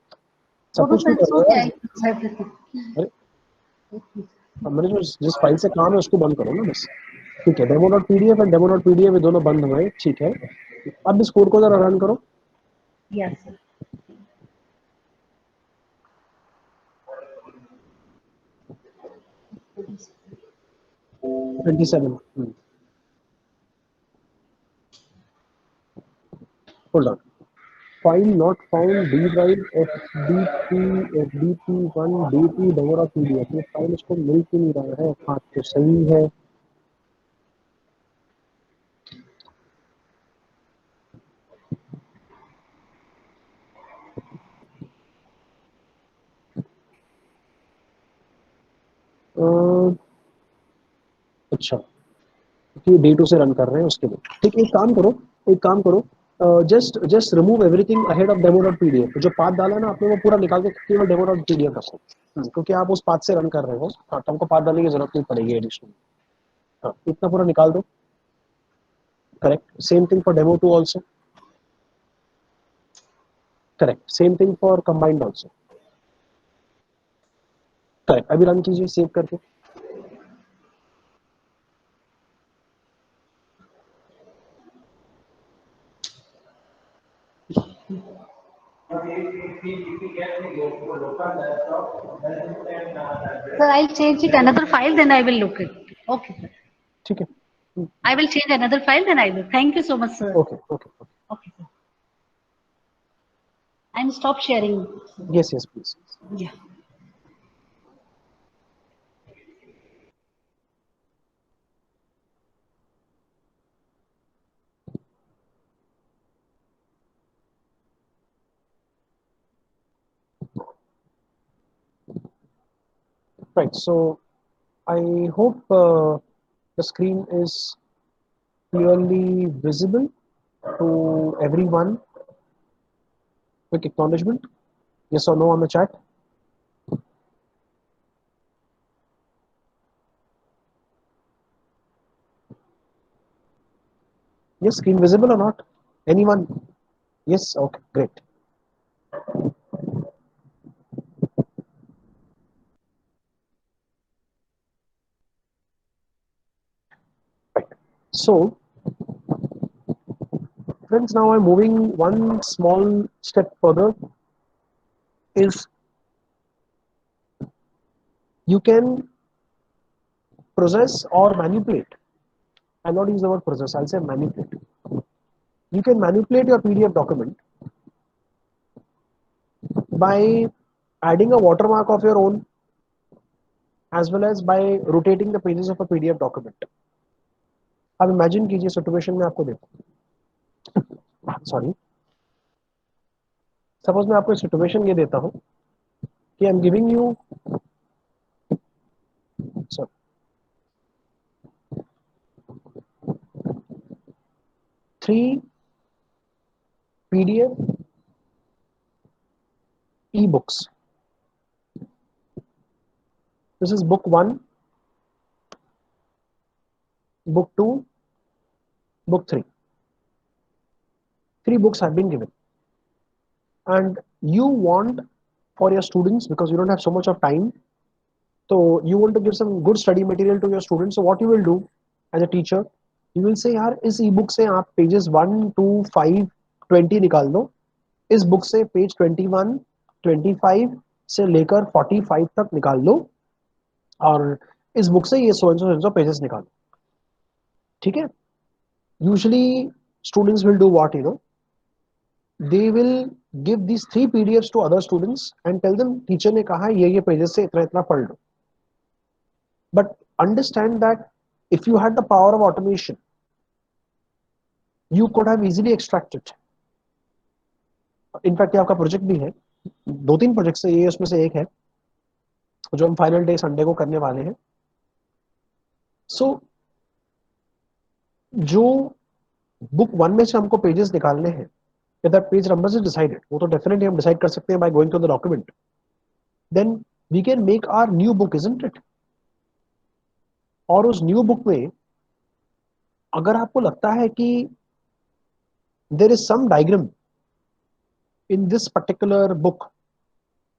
सब no, कुछ sir, क्यों it's कर रहे हो okay. यार, I close everything. अरे अब मैंने जो जिस फाइल से काम है उसको बंद करो ना बस। ठीक है, demo.pdf एंड demo.pdf दोनों बंद हुए, ठीक है, अब इस कोड को जरा रन करो। Yes, sir. 27, hold on, file not found d drive fdp1 dt demo.pdf, ये फाइल इसको मिल क्यों नहीं रहा है, बात तो सही है, अच्छा, कि डे टू से रन कर रहे हैं उसके लिए, ठीक है, एक काम करो, एक काम करो, just just remove everything ahead of demo.pdf, जो पाथ डाला ना आपने वो पूरा निकाल के केवल demo.pdf रखो, क्योंकि आप उस पाथ से रन कर रहे हो, हाँ तो हमको पाथ डालने की जरूरत नहीं पड़ेगी एडिशनल, हाँ इतना पूरा निकाल दो, correct, same thing for demo2 also, correct, same thing for combined also, correct, अभी रन कीजिए सेव करके, Sir, I'll change it another file, then I will look it. Okay, sir. ठीक है, I will change another file, then I will. Thank you so much, sir. Okay okay, Okay, sir. I'm stop sharing. Yes yes please. Yeah. Right, so I hope the screen is clearly visible to everyone. Quick acknowledgement, yes or no on the chat. Yes, screen visible or not? Anyone? Yes, okay, great. Right. So, friends, now I'm moving one small step further, is you can process or manipulate. I'll not use the word process, I'll say manipulate. You can manipulate your PDF document by adding a watermark of your own, as well as by rotating the pages of a PDF document. अब imagine कीजिए situation में आपको देखो, sorry, suppose मैं आपको situation ये देता हूँ Okay, I'm giving you, so 3 PDF ebooks. This is book 1, book 2, book 3. 3 books have been given. And you want for your students, because you don't have so much of time, so you want to give some good study material to your students. So what you will do as a teacher, you will say यार इस ebook से आप pages 1 2 5 20 निकाल दो, इस book से page 21 25 से लेकर 45 तक निकाल लो, और इस book से ये so and so pages निकालो. ठीक है? Usually students will do what, they will give these 3 PDFs to other students and tell them teacher ने कहा ये pages से इतना इतना पढ़ लो. But understand that if you had the power of automation, you could have easily extracted. In fact, ये आपका project भी है, 2-3 प्रोजेक्ट्स है, ये उसमें से एक है जो हम फाइनल डे संडे को करने वाले हैं. सो जो बुक 1 में से हमको पेजेस निकालने हैं, if that page numbers is decided, वो तो डेफिनेटली हम डिसाइड कर सकते हैं by going to the document, then we can make our new book, isn't it? और उस न्यू बुक में अगर आपको लगता है कि there is some diagram in this particular book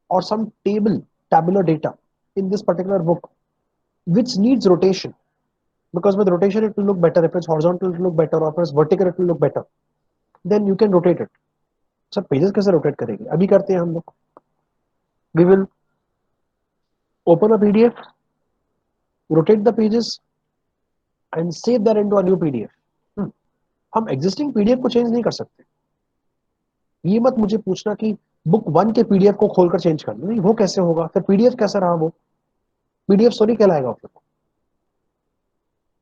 or some tabular data in this particular book which needs rotation, because with rotation it will look better, if it's horizontal it will look better, or if it's vertical it will look better, then you can rotate it. Sir pages कैसे rotate करेंगे? अभी करते हैं हम लोग. We will open a PDF, rotate the pages and save that into a new PDF. हम existing PDF को change नहीं कर सकते. ये मत मुझे पूछना कि बुक 1 के पीडीएफ को खोलकर चेंज कर दो, नहीं, वो कैसे होगा? फिर पीडीएफ कैसा रहा? वो पीडीएफ सॉरी कहलाएगा. फिर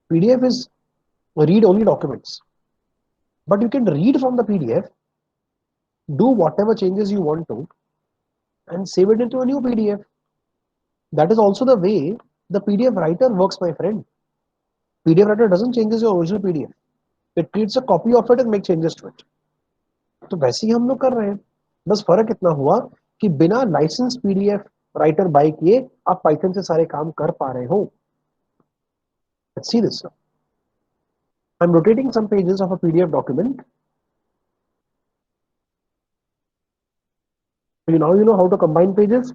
PDF is read only documents, but you can read from the PDF, do whatever changes you want to, and save it into a new PDF. That is also the way the PDF writer works, my friend. PDF writer doesn't change your original PDF. It creates a copy of it and make changes to it. तो वैसे ही हम लोग कर रहे हैं, बस फर्क इतना हुआ कि बिना लाइसेंस पीडीएफ राइटर बाय किए आप पाइथन से सारे काम कर पा रहे हो. Let's see this. I'm rotating some pages of a PDF document. So now you know how to combine pages.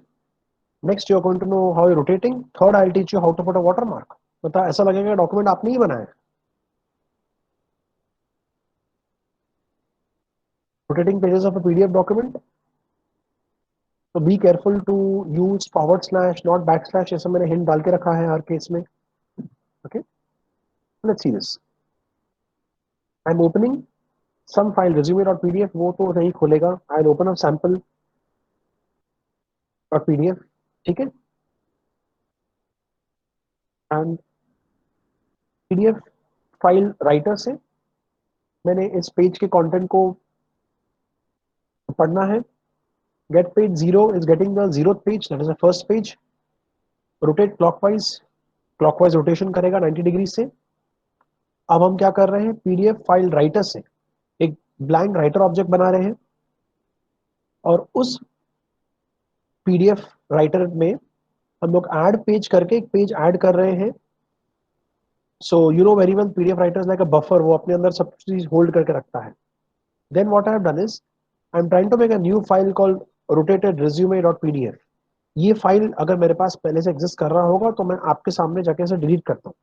Next you're going to know how you're rotating. Third, I'll teach you how to put a watermark. बता ऐसा लगेगा document आपने ही बनाया. Rotating pages of a PDF document. So be careful to use / not /. ऐसा मैंने hint डाल के रखा है हर केस में. Okay, let's see this. I'm opening some file resume.pdf. वो तो नहीं खोलेगा. I'll open a sample.pdf. ठीक है, एंड पीडीएफ फाइल राइटर से मैंने इस पेज के कंटेंट को पढ़ना है. Get page 0 is getting the 0th page, that is the first page. Rotate clockwise rotation करेगा 90 डिग्री से. अब हम क्या कर रहे हैं, पीडीएफ फाइल राइटर से एक ब्लैंक राइटर ऑब्जेक्ट बना रहे हैं, और उस पीडीएफ राइटर में हम लोग ऐड पेज करके एक पेज ऐड कर रहे हैं. So you know very well PDF writer is like a buffer, वो अपने अंदर सब चीज होल्ड करके रखता है. Then what I have done is I am trying to make a new file called rotated resume.pdf. ये फाइल अगर मेरे पास पहले से एग्जिस्ट कर रहा होगा तो मैं आपके सामने जाके इसे डिलीट करता हूँ.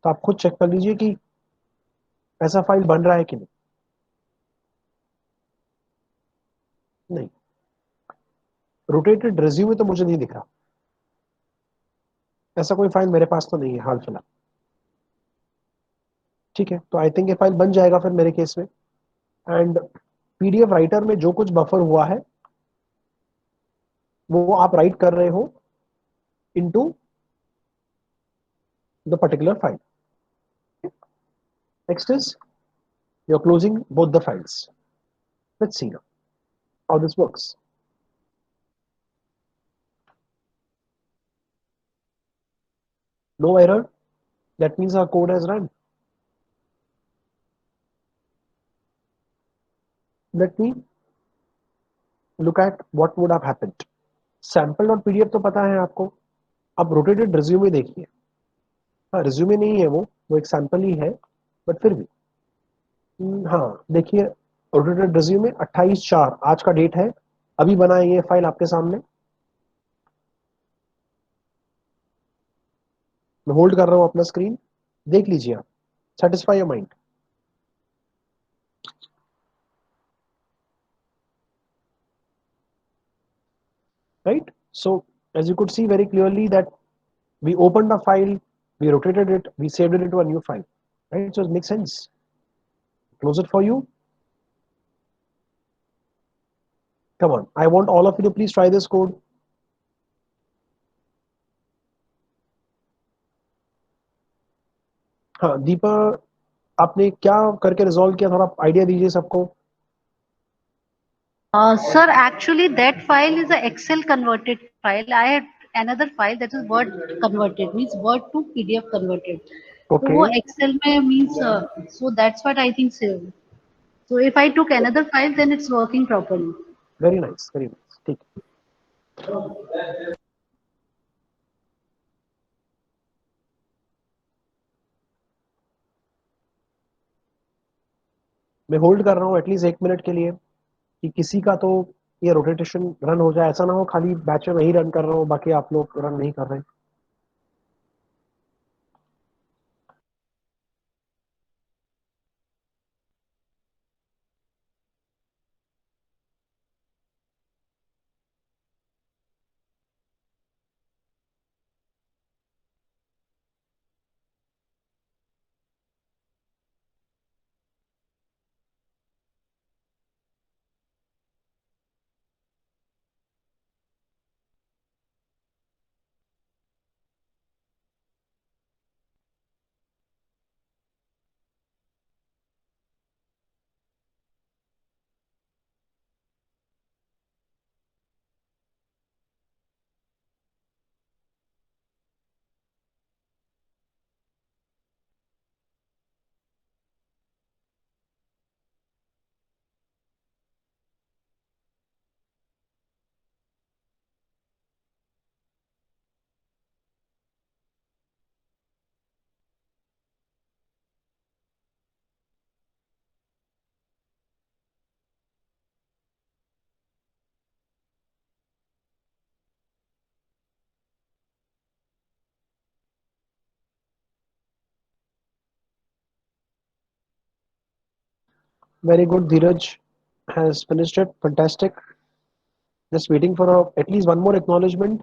तो आप खुद चेक कर लीजिए कि ऐसा फाइल बन रहा है कि नहीं. रोटेटेड रेज्यूमे तो मुझे नहीं दिख रहा, ऐसा कोई फाइल मेरे पास तो नहीं है हाल फिलहाल. ठीक है, तो आई थिंक ये फाइल बन जाएगा फिर मेरे केस में. एंड पीडीएफ राइटर में जो कुछ बफर हुआ है वो आप राइट कर रहे हो into the particular file. Next is you're closing both the files. Let's see now how this works. No error. That means our code has run. Let me look at what would have happened. Sample.pdf तो पता है आपको. अब rotated resume देखिए. हाँ, resume नहीं है वो एक sample ही है, but फिर भी हाँ देखिए, rotated resume 28/4 आज का डेट है. अभी बना है ये फाइल आपके सामने. मैं होल्ड कर रहा हूँ अपना स्क्रीन. देख लीजिए आप. Satisfy your mind. Right? So as you could see very clearly that we opened the file, we rotated it, we saved it into a new file. Right? So it makes sense. Close it for you. Come on. I want all of you to please try this code. हाँ दीपा, आपने क्या करके resolve किया, थोड़ा idea दीजिए सबको. Sir, actually that file is a Excel converted file. I had another file that is Word converted, means Word to PDF converted. So Okay. वो Excel में means so that's what I think so. So if I took another file, then it's working properly. Very nice. Very nice. ठीक. मैं hold कर रहा हूँ at least 1 minute के लिए कि किसी का तो ये रोटेशन रन हो जाए. ऐसा ना हो खाली बैच में वही रन कर रहा हूँ, बाकी आप लोग रन नहीं कर रहे. Very good. Dheeraj has finished it. Fantastic. Just waiting for at least one more acknowledgement.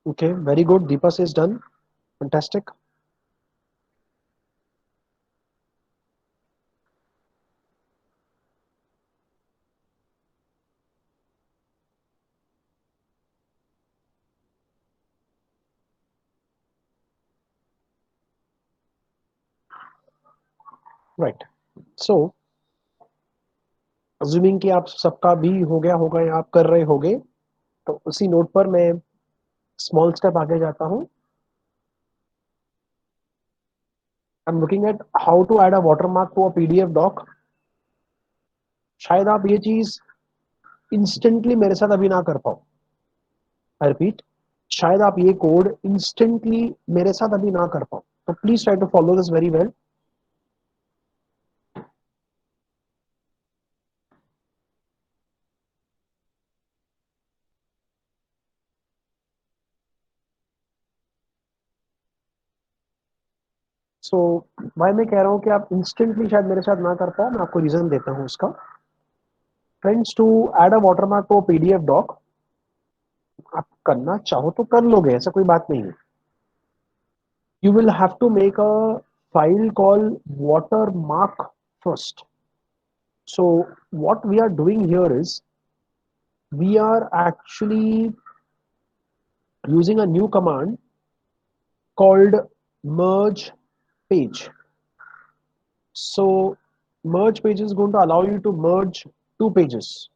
Okay, very good. Deepa says done. Fantastic. Right. So, assuming कि आप सबका भी हो गया होगा या आप कर रहे होगे, तो उसी नोट पर मैं स्मॉल स्टेप आगे जाता हूँ. I'm looking at how to add a watermark to a PDF doc. शायद आप ये चीज इंस्टेंटली मेरे साथ अभी ना कर पाओ. आई रिपीट, शायद आप ये कोड इंस्टेंटली मेरे साथ अभी ना कर पाओ. तो please try to follow this very well. So भाई मैं कह रहा हूँ कि आप इंस्टेंटली शायद मेरे साथ ना कर पाओ. मैं आपको रीजन देता हूँ उसका. Friends, to add a watermark to PDF doc, आप करना चाहो तो कर लोगे, ऐसा कोई बात नहीं है. You will have to make a file called watermark first. So what we are doing here is we are actually using a new command called merge page. So merge page is going to allow you to merge two pages.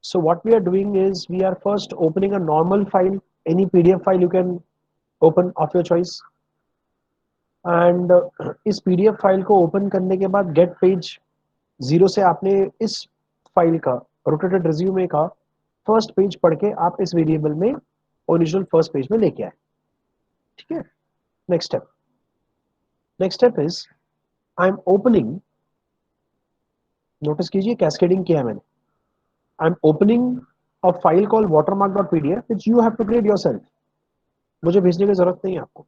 So what we are doing is we are first opening a normal file, any PDF file you can open of your choice. And इस PDF file को open करने के बाद gate page 0 से आपने इस file का rotated resume का फर्स्ट पेज पढ़ के आप इस वेरिएबल में ओरिजिनल फर्स्ट पेज में लेके आए. ठीक है. Next step is I am opening. Notice कीजिए कैस्केडिंग किया है मैंने. I am opening a file call watermark.pdf which you have to create yourself. मुझे भेजने की जरूरत नहीं है आपको.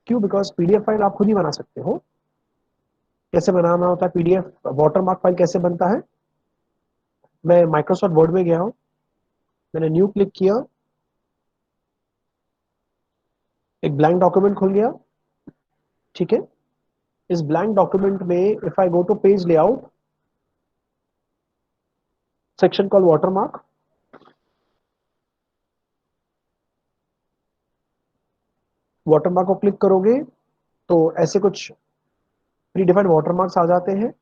क्यों? बिकॉज पीडीएफ फाइल आप खुद ही बना सकते हो. कैसे बनाना होता है पीडीएफ वाटरमार्क फाइल कैसे बनता है? मैं माइक्रोसॉफ्ट वर्ड में गया हूं, मैंने न्यू क्लिक किया, एक ब्लैंक डॉक्यूमेंट खुल गया. ठीक है. इस ब्लैंक डॉक्यूमेंट में if I go to page layout, section call watermark, watermark को क्लिक करोगे तो ऐसे कुछ प्री डिफाइंड वाटरमार्क्स आ जाते हैं.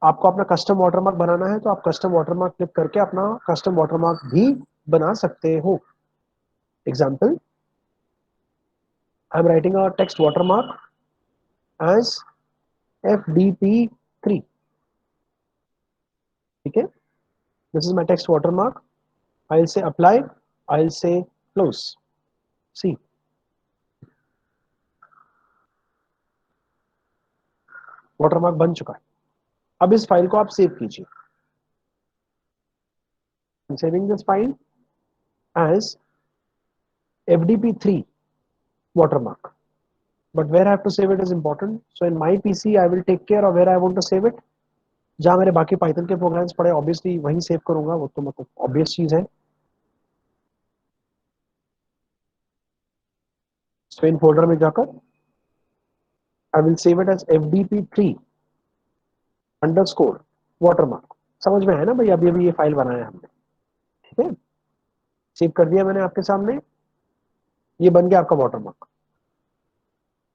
आपको अपना कस्टम वाटरमार्क बनाना है तो आप कस्टम वाटरमार्क क्लिक करके अपना कस्टम वाटरमार्क भी बना सकते हो. Example, I am writing a text watermark as FDP3. ठीक है. This is my text watermark. I will say apply, I will say close. See, watermark बन चुका है. अब इस फाइल को आप सेव कीजिए. Saving this file as FDP3 watermark. But where I have to save it is important. So in my PC, I will take care of where I want to save it. जहाँ मेरे बाकी Python के programmes पड़े obviously वहीं save करूंगा, वो तो मतलब ऑब्वियस चीज है. सो इन फोल्डर में जाकर I will save it as FDP3 underscore watermark. समझ में है ना भाई? अभी अभी ये फाइल बनाया हमने. ठीक है. सेव कर दिया मैंने आपके सामने. ये बन गया आपका वाटरमार्क.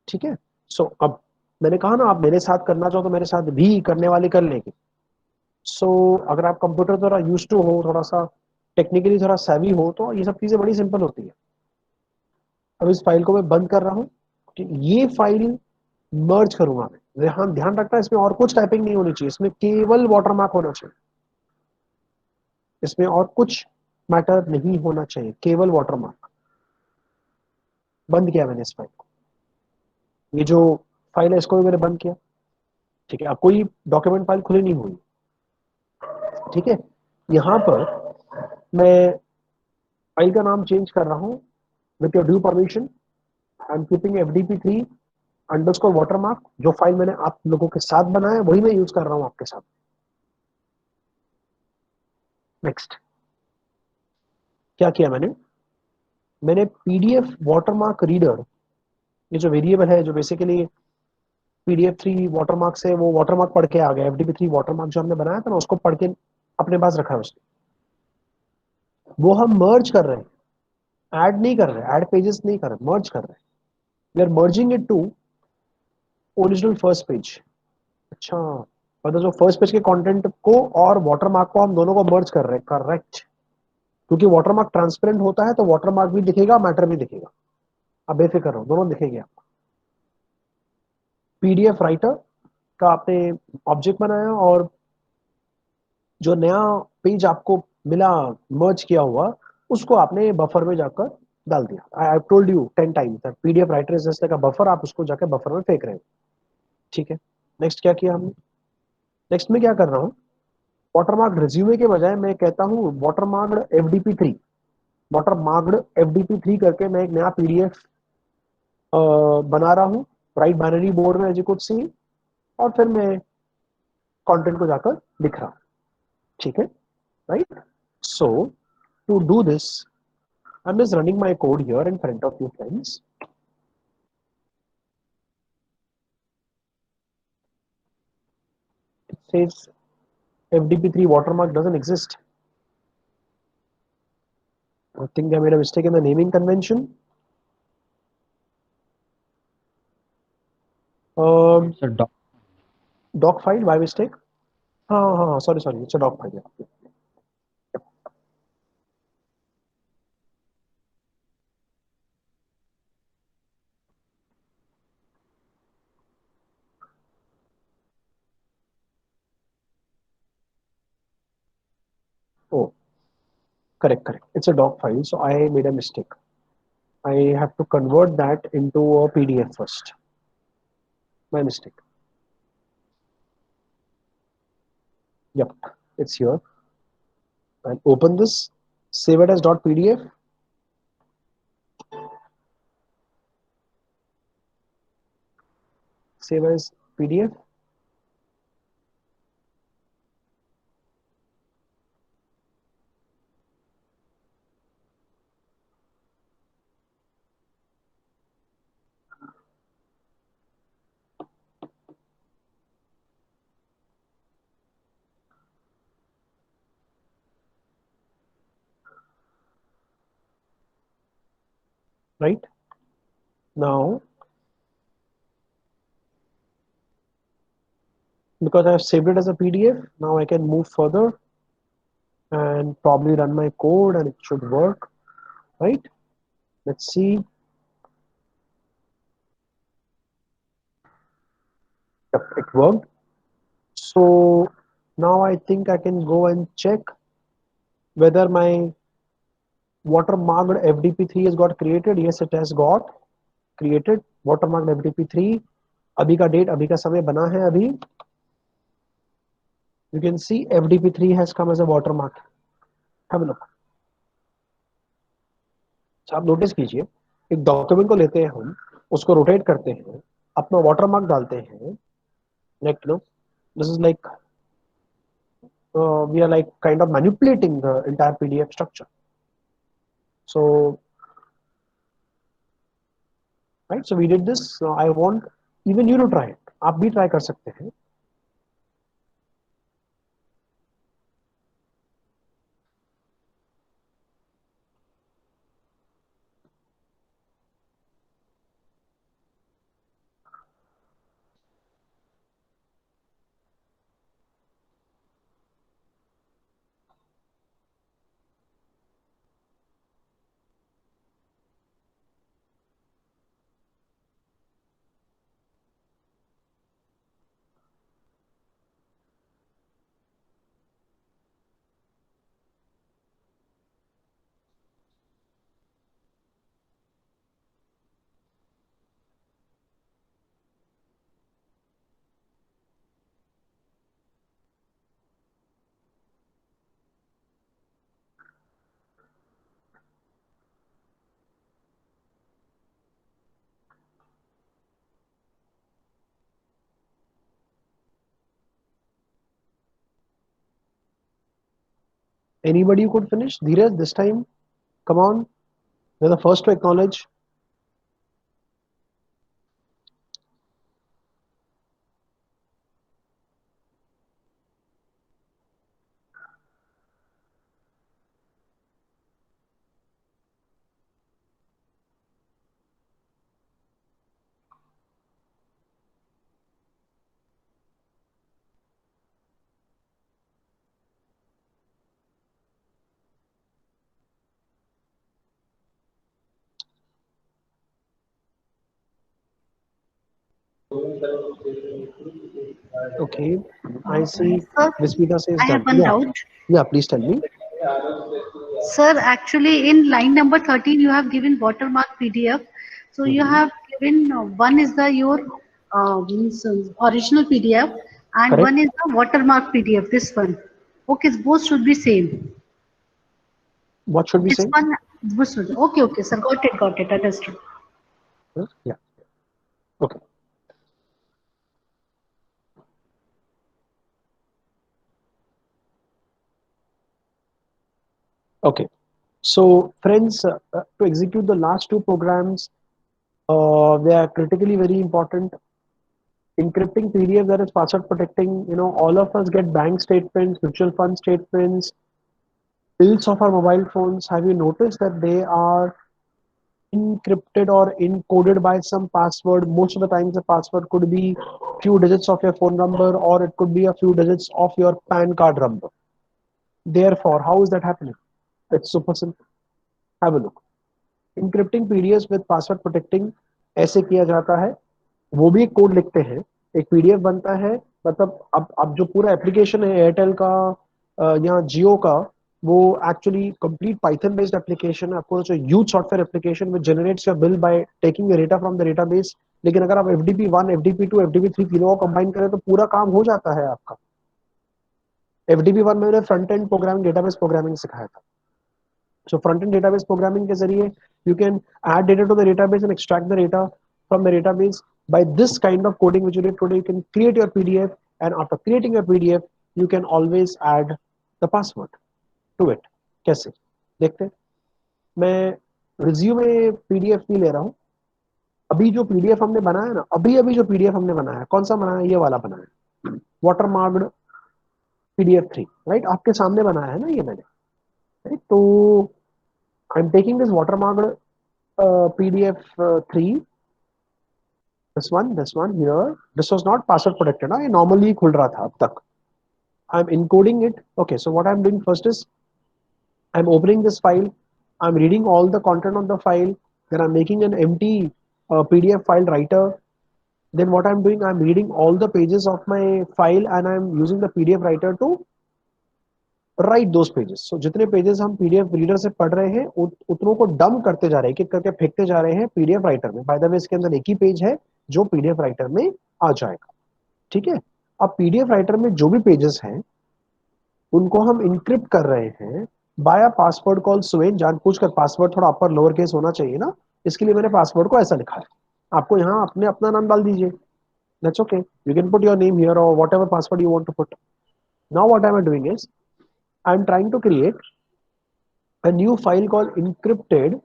ठीक है. सो अब मैंने कहा ना, आप मेरे साथ करना चाहो तो मेरे साथ भी करने वाले कर लेंगे. सो अगर आप कंप्यूटर थोड़ा यूज टू हो, थोड़ा सा टेक्निकली थोड़ा सैवी हो, तो ये सब चीजें बड़ी सिंपल होती है. अब इस फाइल को मैं बंद कर रहा हूँ. ये फाइल मर्ज करूंगा मैं. ध्यान रखना, इसमें और कुछ टाइपिंग नहीं होनी चाहिए, इसमें केवल वाटरमार्क होना चाहिए. इसमें और कुछ मैटर नहीं होना चाहिए, केवल वाटरमार्क. बंद किया मैंने इस फाइल को. ये जो फाइल है इसको भी मैंने बंद किया. ठीक है. अब कोई डॉक्यूमेंट फाइल खुली नहीं हुई. ठीक है. यहां पर मैं फाइल का नाम चेंज कर रहा हूं with your due permission. I am keeping FDP3 underscore watermark. जो फाइल मैंने आप लोगों के साथ बनाया वही मैं यूज कर रहा हूं आपके साथ. नेक्स्ट क्या किया मैंने PDF वाटरमार्क रीडर, ये जो वेरिएबल है जो बेसिकली PDF3 वाटरमार्क से वो वाटरमार्क पढ़ के आ गया. FDP3 वाटरमार्क जो हमने बनाया था ना, उसको पढ़ के अपने पास रखा है उसने. वो हम मर्ज कर रहे हैं, ऐड नहीं कर रहे, ऐड पेजेस नहीं कर रहे, मर्ज कर रहे हैं. We are merging it to original first page. अच्छा, मतलब जो फर्स्ट पेज के कंटेंट को और वाटरमार्क को हम दोनों को मर्ज कर रहे हैं. करेक्ट. क्योंकि वाटरमार्क ट्रांसपेरेंट होता है तो वाटरमार्क भी दिखेगा, मैटर भी दिखेगा. अब बेफिक्र रहो, दोनों दिखेंगे आपको. PDF राइटर का आपने ऑब्जेक्ट बनाया और जो नया पेज आपको मिला मर्ज किया हुआ, उसको आपने बफर में जाकर डाल दिया. I told you 10 times that PDF writer is just like a buffer. आप उसको जाकर बफर में फेंक रहे हो. ठीक है. नेक्स्ट क्या किया हमने? नेक्स्ट में क्या कर रहा हूँ, वाटरमार्क रिज्यूमे के बजाय मैं कहता हूँ वाटरमार्क्ड FDP3. वाटरमार्क्ड FDP3 करके मैं एक नया PDF बना रहा हूँ राइट बाइनरी बोर्ड में, एज यू कुड सी. और फिर मैं कंटेंट को जाकर लिख रहा हूँ. ठीक है. Right. So to do this, I'm just running my code here in front of you friends. It says FDP3 watermark doesn't exist. I think I made a mistake in the naming convention. Um, It's a doc. doc file by mistake. Sorry. It's a doc file. Yeah. Oh, correct. It's a doc file. So I made a mistake. I have to convert that into a PDF first. My mistake. Yep, it's here. And open this. Save it as .pdf. Save as PDF. Right now, because I have saved it as a PDF, now I can move further and probably run my code and it should work, right? Let's see. Yep, it worked. So now I think I can go and check whether my watermarked FDP3 has got created. Yes, it has got created. Watermarked FDP3. अभी का date, अभी का समय बना है अभी. You can see FDP3 has come as a watermark. Have a look. आप notice कीजिए, एक डॉक्यूमेंट को लेते हैं हम, उसको रोटेट करते हैं, अपना वाटरमार्क डालते हैं, like you know, this is like we are like kind of manipulating the entire PDF structure. So right, so we did this. So I want even you to try it. आप भी try कर सकते हैं. Anybody who could finish? Dheeraj, this time, come on. You're the first to acknowledge. Okay, I see. Sir, Vismita says I have done. one Yeah, doubt. yeah. Please tell me. Sir, actually in line number 13 you have given watermark PDF. So you Mhm. have given one is the your means original PDF and Correct. one is the watermark PDF. This one. Okay, both should be same. What should we This say? one, both should. Okay, sir. Got it. Understood. Yeah. Okay. Okay. So, friends, to execute the last two programs, they are critically very important. Encrypting PDF, that is password protecting. You know, all of us get bank statements, mutual fund statements, bills of our mobile phones. Have you noticed that they are encrypted or encoded by some password. Most of the times the password could be few digits of your phone number, or it could be a few digits of your PAN card number. Therefore, how is that happening? It's super simple. Have a look. Encrypting PDF with password protecting ऐसे किया जाता है. वो भी एक code लिखते हैं, एक पीडीएफ बनता है. मतलब अब जो पूरा एप्लीकेशन है एयरटेल का या जियो का, वो actually complete Python based application है. आपको जो huge software application which generates your bill by taking data from the database. लेकिन अगर आप FDP1, FDP2, FDP3 तीनों को कंबाइन करें तो पूरा काम हो जाता है आपका. FDP1 में मैंने front end programming, database programming सिखाया था. So front-end database programming के जरिए you can add data to the database and extract the data from the database. By this kind of coding which you did today, you can create your PDF, and after creating your PDF, you can always add the password to it. कैसे? देखते हैं. मैं resume PDF नहीं ले रहा हूँ. अभी जो PDF हमने बनाया ना, अभी जो PDF हमने बनाया, कौन सा बनाया? ये वाला बनाया, watermarked PDF3, राइट? आपके सामने बनाया है ना ये मैंने, राइट? तो I'm taking this watermarked PDF3, this one here. This was not password protected. ये normally खुल रहा था अब तक. I'm encoding it. Okay, so what I'm doing first is I'm opening this file. I'm reading all the content of the file. Then I'm making an empty PDF file writer. Then what I'm doing, I'm reading all the pages of my file and I'm using the PDF writer to write those pages. So जितने pages हम PDF reader से पढ़ रहे हैं उतनों को dump करते जा रहे हैं, एक करके फेंकते जा रहे हैं पीडीएफ राइटर में. बाय द वे इसके अंदर एक ही पेज है जो पीडीएफ राइटर में आ जाएगा. ठीक है. अब पीडीएफ राइटर में जो भी पेजेस हैं उनको हम इंक्रिप्ट कर रहे हैं बाय पासवर्ड कॉल सुवेन. जानबूझकर पासवर्ड थोड़ा अपर लोअर केस होना चाहिए ना, इसके लिए मैंने पासवर्ड को ऐसा लिखा है. आपको यहाँ अपने अपना नाम डाल दीजिए. That's okay. You can put your name here और whatever password you want to put. Now what I am doing is I'm trying to create a new file called encrypted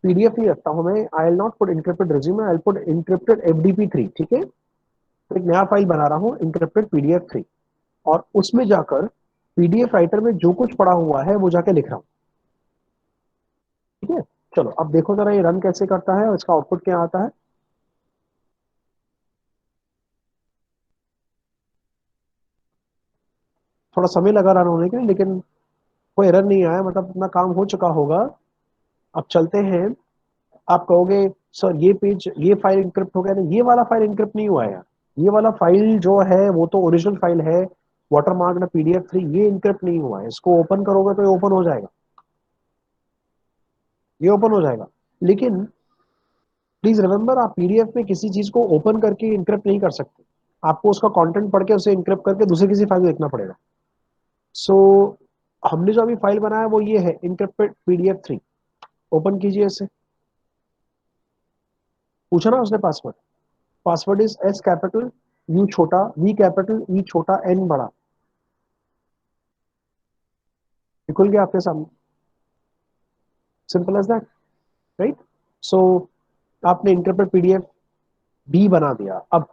PDF नहीं रखता हूं मैं. I'll not put encrypted resume, I'll put encrypted FDP3. ठीक है. तो एक नया file बना रहा हूं encrypted PDF3, और उसमें जाकर PDF राइटर में जो कुछ पड़ा हुआ है वो जाके लिख रहा हूं. ठीक है. चलो अब देखो जरा ये रन कैसे करता है और इसका आउटपुट क्या आता है. थोड़ा समय लगा रन होने के लिए, लेकिन कोई एरर नहीं आया, मतलब अपना काम हो चुका होगा. अब चलते हैं. आप कहोगे सर ये पेज, ये फाइल इंक्रिप्ट हो गया. नहीं, ये वाला फाइल इंक्रिप्ट नहीं हुआ है यार. ये वाला फाइल जो है वो तो ओरिजिनल फाइल है, वाटरमार्क PDF3. ये इंक्रिप्ट नहीं हुआ है. इसको ओपन करोगे तो ये ओपन हो जाएगा, ये ओपन हो जाएगा. लेकिन प्लीज रिमेंबर, आप पीडीएफ में किसी चीज को ओपन करके इंक्रिप्ट नहीं कर सकते. आपको उसका कंटेंट पढ़ के उसे इंक्रिप्ट करके दूसरे किसी फाइल में देखना पड़ेगा. सो हमने जो अभी फाइल बनाया वो ये है इंक्रिप्टेड PDF3. ओपन कीजिए इसे. पूछा ना उसने password. Password is S capital, U छोटा, V कैपिटल, E छोटा, N बड़ा. खुल गया आपके सामने. Simple as that, right? So आपने इंक्रिप्टेड PDF भी बना दिया. अब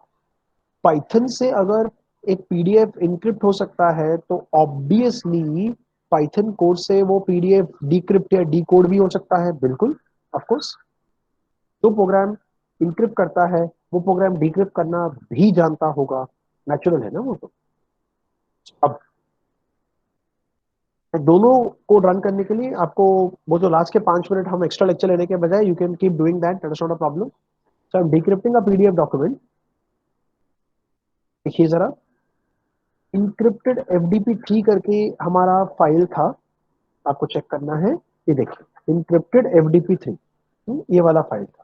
पाइथन से अगर एक PDF इंक्रिप्ट हो सकता है तो ऑब्वियसली पाइथन कोड से वो PDF डिक्रिप्ट या डिकोड भी हो सकता है. बिल्कुल, ऑफ कोर्स. जो प्रोग्राम इंक्रिप्ट करता है वो प्रोग्राम डिक्रिप्ट करना भी जानता होगा. नेचुरल है ना वो तो. अब दोनों को रन करने के लिए आपको वो जो लास्ट के 5 मिनट हम एक्स्ट्रा लेक्चर लेने के बजाय you can keep doing that. That is not a problem. So I M decrypting a PDF document. देखिए जरा, इंक्रिप्टेड FDP3 करके हमारा फाइल था, आपको चेक करना है. ये देखिए इंक्रिप्टेड FDP3, ये वाला फाइल था.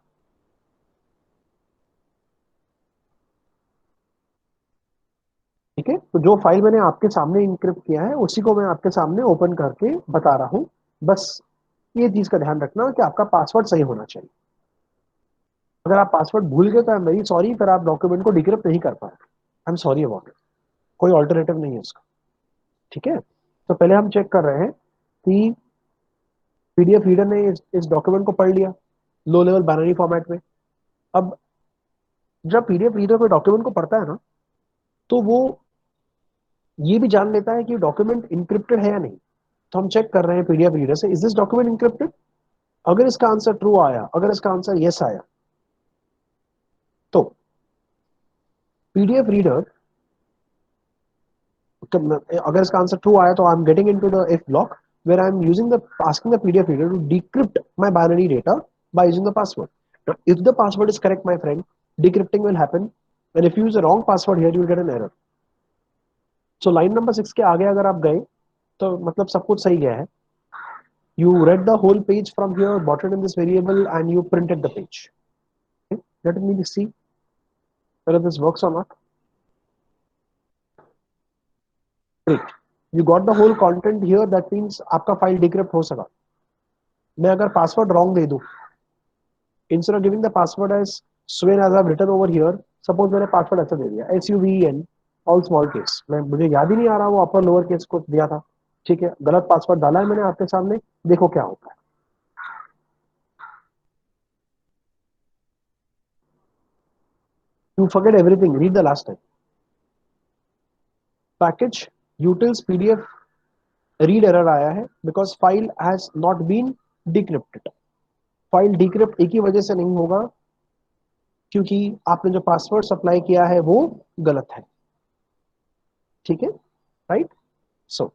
ठीक है. तो जो फाइल मैंने आपके सामने इंक्रिप्ट किया है उसी को मैं आपके सामने ओपन करके बता रहा हूं. बस ये चीज का ध्यान रखना कि आपका पासवर्ड सही होना चाहिए. अगर आप पासवर्ड भूल गए तो आई एम वेरी सॉरी, फिर आप डॉक्यूमेंट को डिक्रिप्ट नहीं कर पाए. I am sorry about it. कोई ऑल्टरनेटिव नहीं है उसका. ठीक है. तो पहले हम चेक कर रहे हैं कि PDF रीडर ने इस डॉक्यूमेंट को पढ़ लिया लो लेवल बाइनरी फॉर्मेट में. अब जब PDF रीडर कोई डॉक्यूमेंट को पढ़ता है ना, तो वो ये भी जान लेता है कि डॉक्यूमेंट इंक्रिप्टेड है या नहीं. तो हम चेक कर रहे हैं PDF रीडर से, इज दिस डॉक्यूमेंट इंक्रिप्टेड. अगर इसका आंसर ट्रू आया, अगर इसका आंसर यस आया, तो पीडीएफ रीडर, अगर इसका आंसर ट्रू आया तो I am getting into the if block where I am using the asking the PDF reader to decrypt my binary data by using the password. Now, if the password is correct, my friend, decrypting will happen. And if you use the wrong password here, you will get an error. So line number 6 के आगे अगर आप गए तो मतलब सब कुछ सही गया है. You read the whole page from here, bought it in this variable, and you printed the page. Okay? Let me see whether this works or not. Great. You got the whole content here. That means आपका file decrypt हो सका. मैं अगर password wrong दे दूं, instead of giving the password as Swain as I've written over here, suppose मैंने password ऐसा दे दिया SUVEN all small case, मैं मुझे याद ही नहीं आ रहा वो upper lower case को दिया था, ठीक है, गलत पासवर्ड डाला है मैंने आपके सामने, देखो क्या होता है. You forget everything. Read the last time. Package utils PDF read error आया है because file has not been decrypted. File decrypt एक ही वजह से नहीं होगा क्योंकि आपने जो पासवर्ड सप्लाई किया है वो गलत है. ठीक है, right. So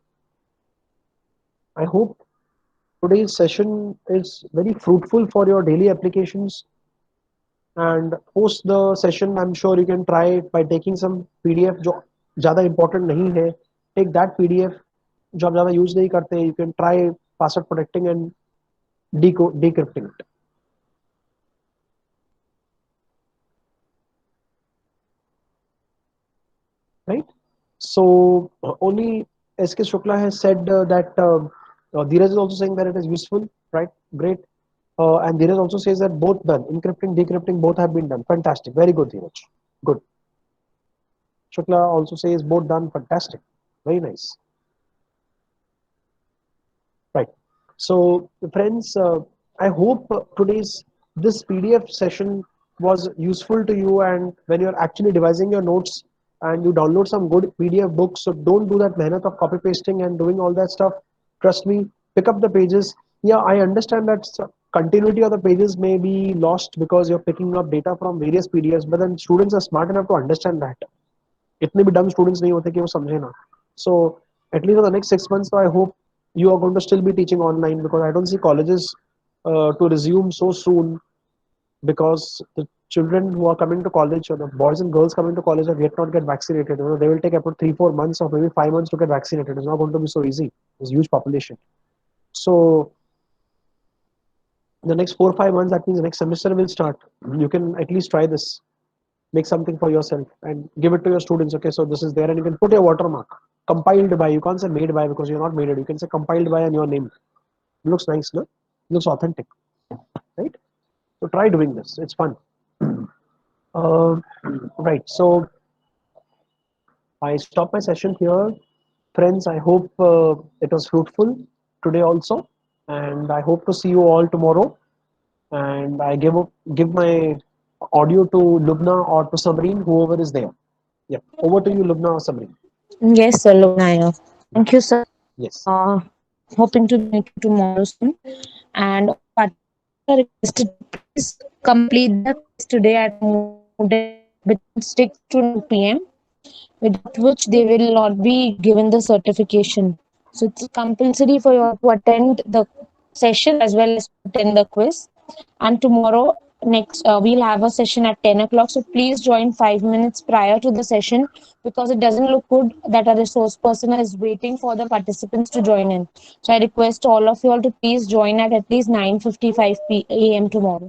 I hope today's session is very fruitful for your daily applications, and post the session I'm sure you can try by taking some PDF जो ज़्यादा important नहीं है. Take that PDF जो आप ज़्यादा यूज नहीं करते, you can try password protecting and decrypting it. Right. So only S.K. Shukla has said that Dheeraj is also saying that it is useful, right? Great. And Dheeraj also says that both done, encrypting, decrypting, both have been done. Fantastic. Very good, Dheeraj. Good. Shukla also says both done. Fantastic. Very nice. Right. So friends, I hope today's this PDF session was useful to you, and when you're actually devising your notes and you download some good PDF books, so don't do that mehnat of copy pasting and doing all that stuff. Trust me, pick up the pages. Yeah, I understand that continuity of the pages may be lost because you're picking up data from various PDFs, but then students are smart enough to understand that. इतने भी dumb students नहीं होते कि वो समझे ना. So at least for the next 6 months, so I hope you are going to still be teaching online, because I don't see colleges to resume so soon, because the children who are coming to college, or the boys and girls coming to college, have yet not get vaccinated. You know, they will take about 3-4 months or maybe 5 months to get vaccinated. It's not going to be so easy. It's a huge population. So the next 4-5 months, that means the next semester will start. You can at least try this. Make something for yourself and give it to your students. Okay, so this is there, and you can put your watermark. Compiled by. You can't say made by because you're not made it. You can say compiled by and your name. It looks nice, no? It looks authentic, right? So try doing this. It's fun. Right. So I stop my session here, friends. I hope it was fruitful today also, and I hope to see you all tomorrow. And I give my audio to Lubna or to Samreen, whoever is there. Yeah, over to you, Lubna or Samreen. Yes, sir, Lognaya. Thank you, sir. Yes. Hoping to meet you tomorrow soon. And all participants are requested to please complete the quiz today at Moodle between 6 to 9 p.m., without which they will not be given the certification. So it's compulsory for you to attend the session as well as to attend the quiz. And tomorrow next we'll have a session at 10 o'clock, so please join 5 minutes prior to the session, because it doesn't look good that a resource person is waiting for the participants to join in. So I request all of you all to please join at least 9:55 a.m. tomorrow.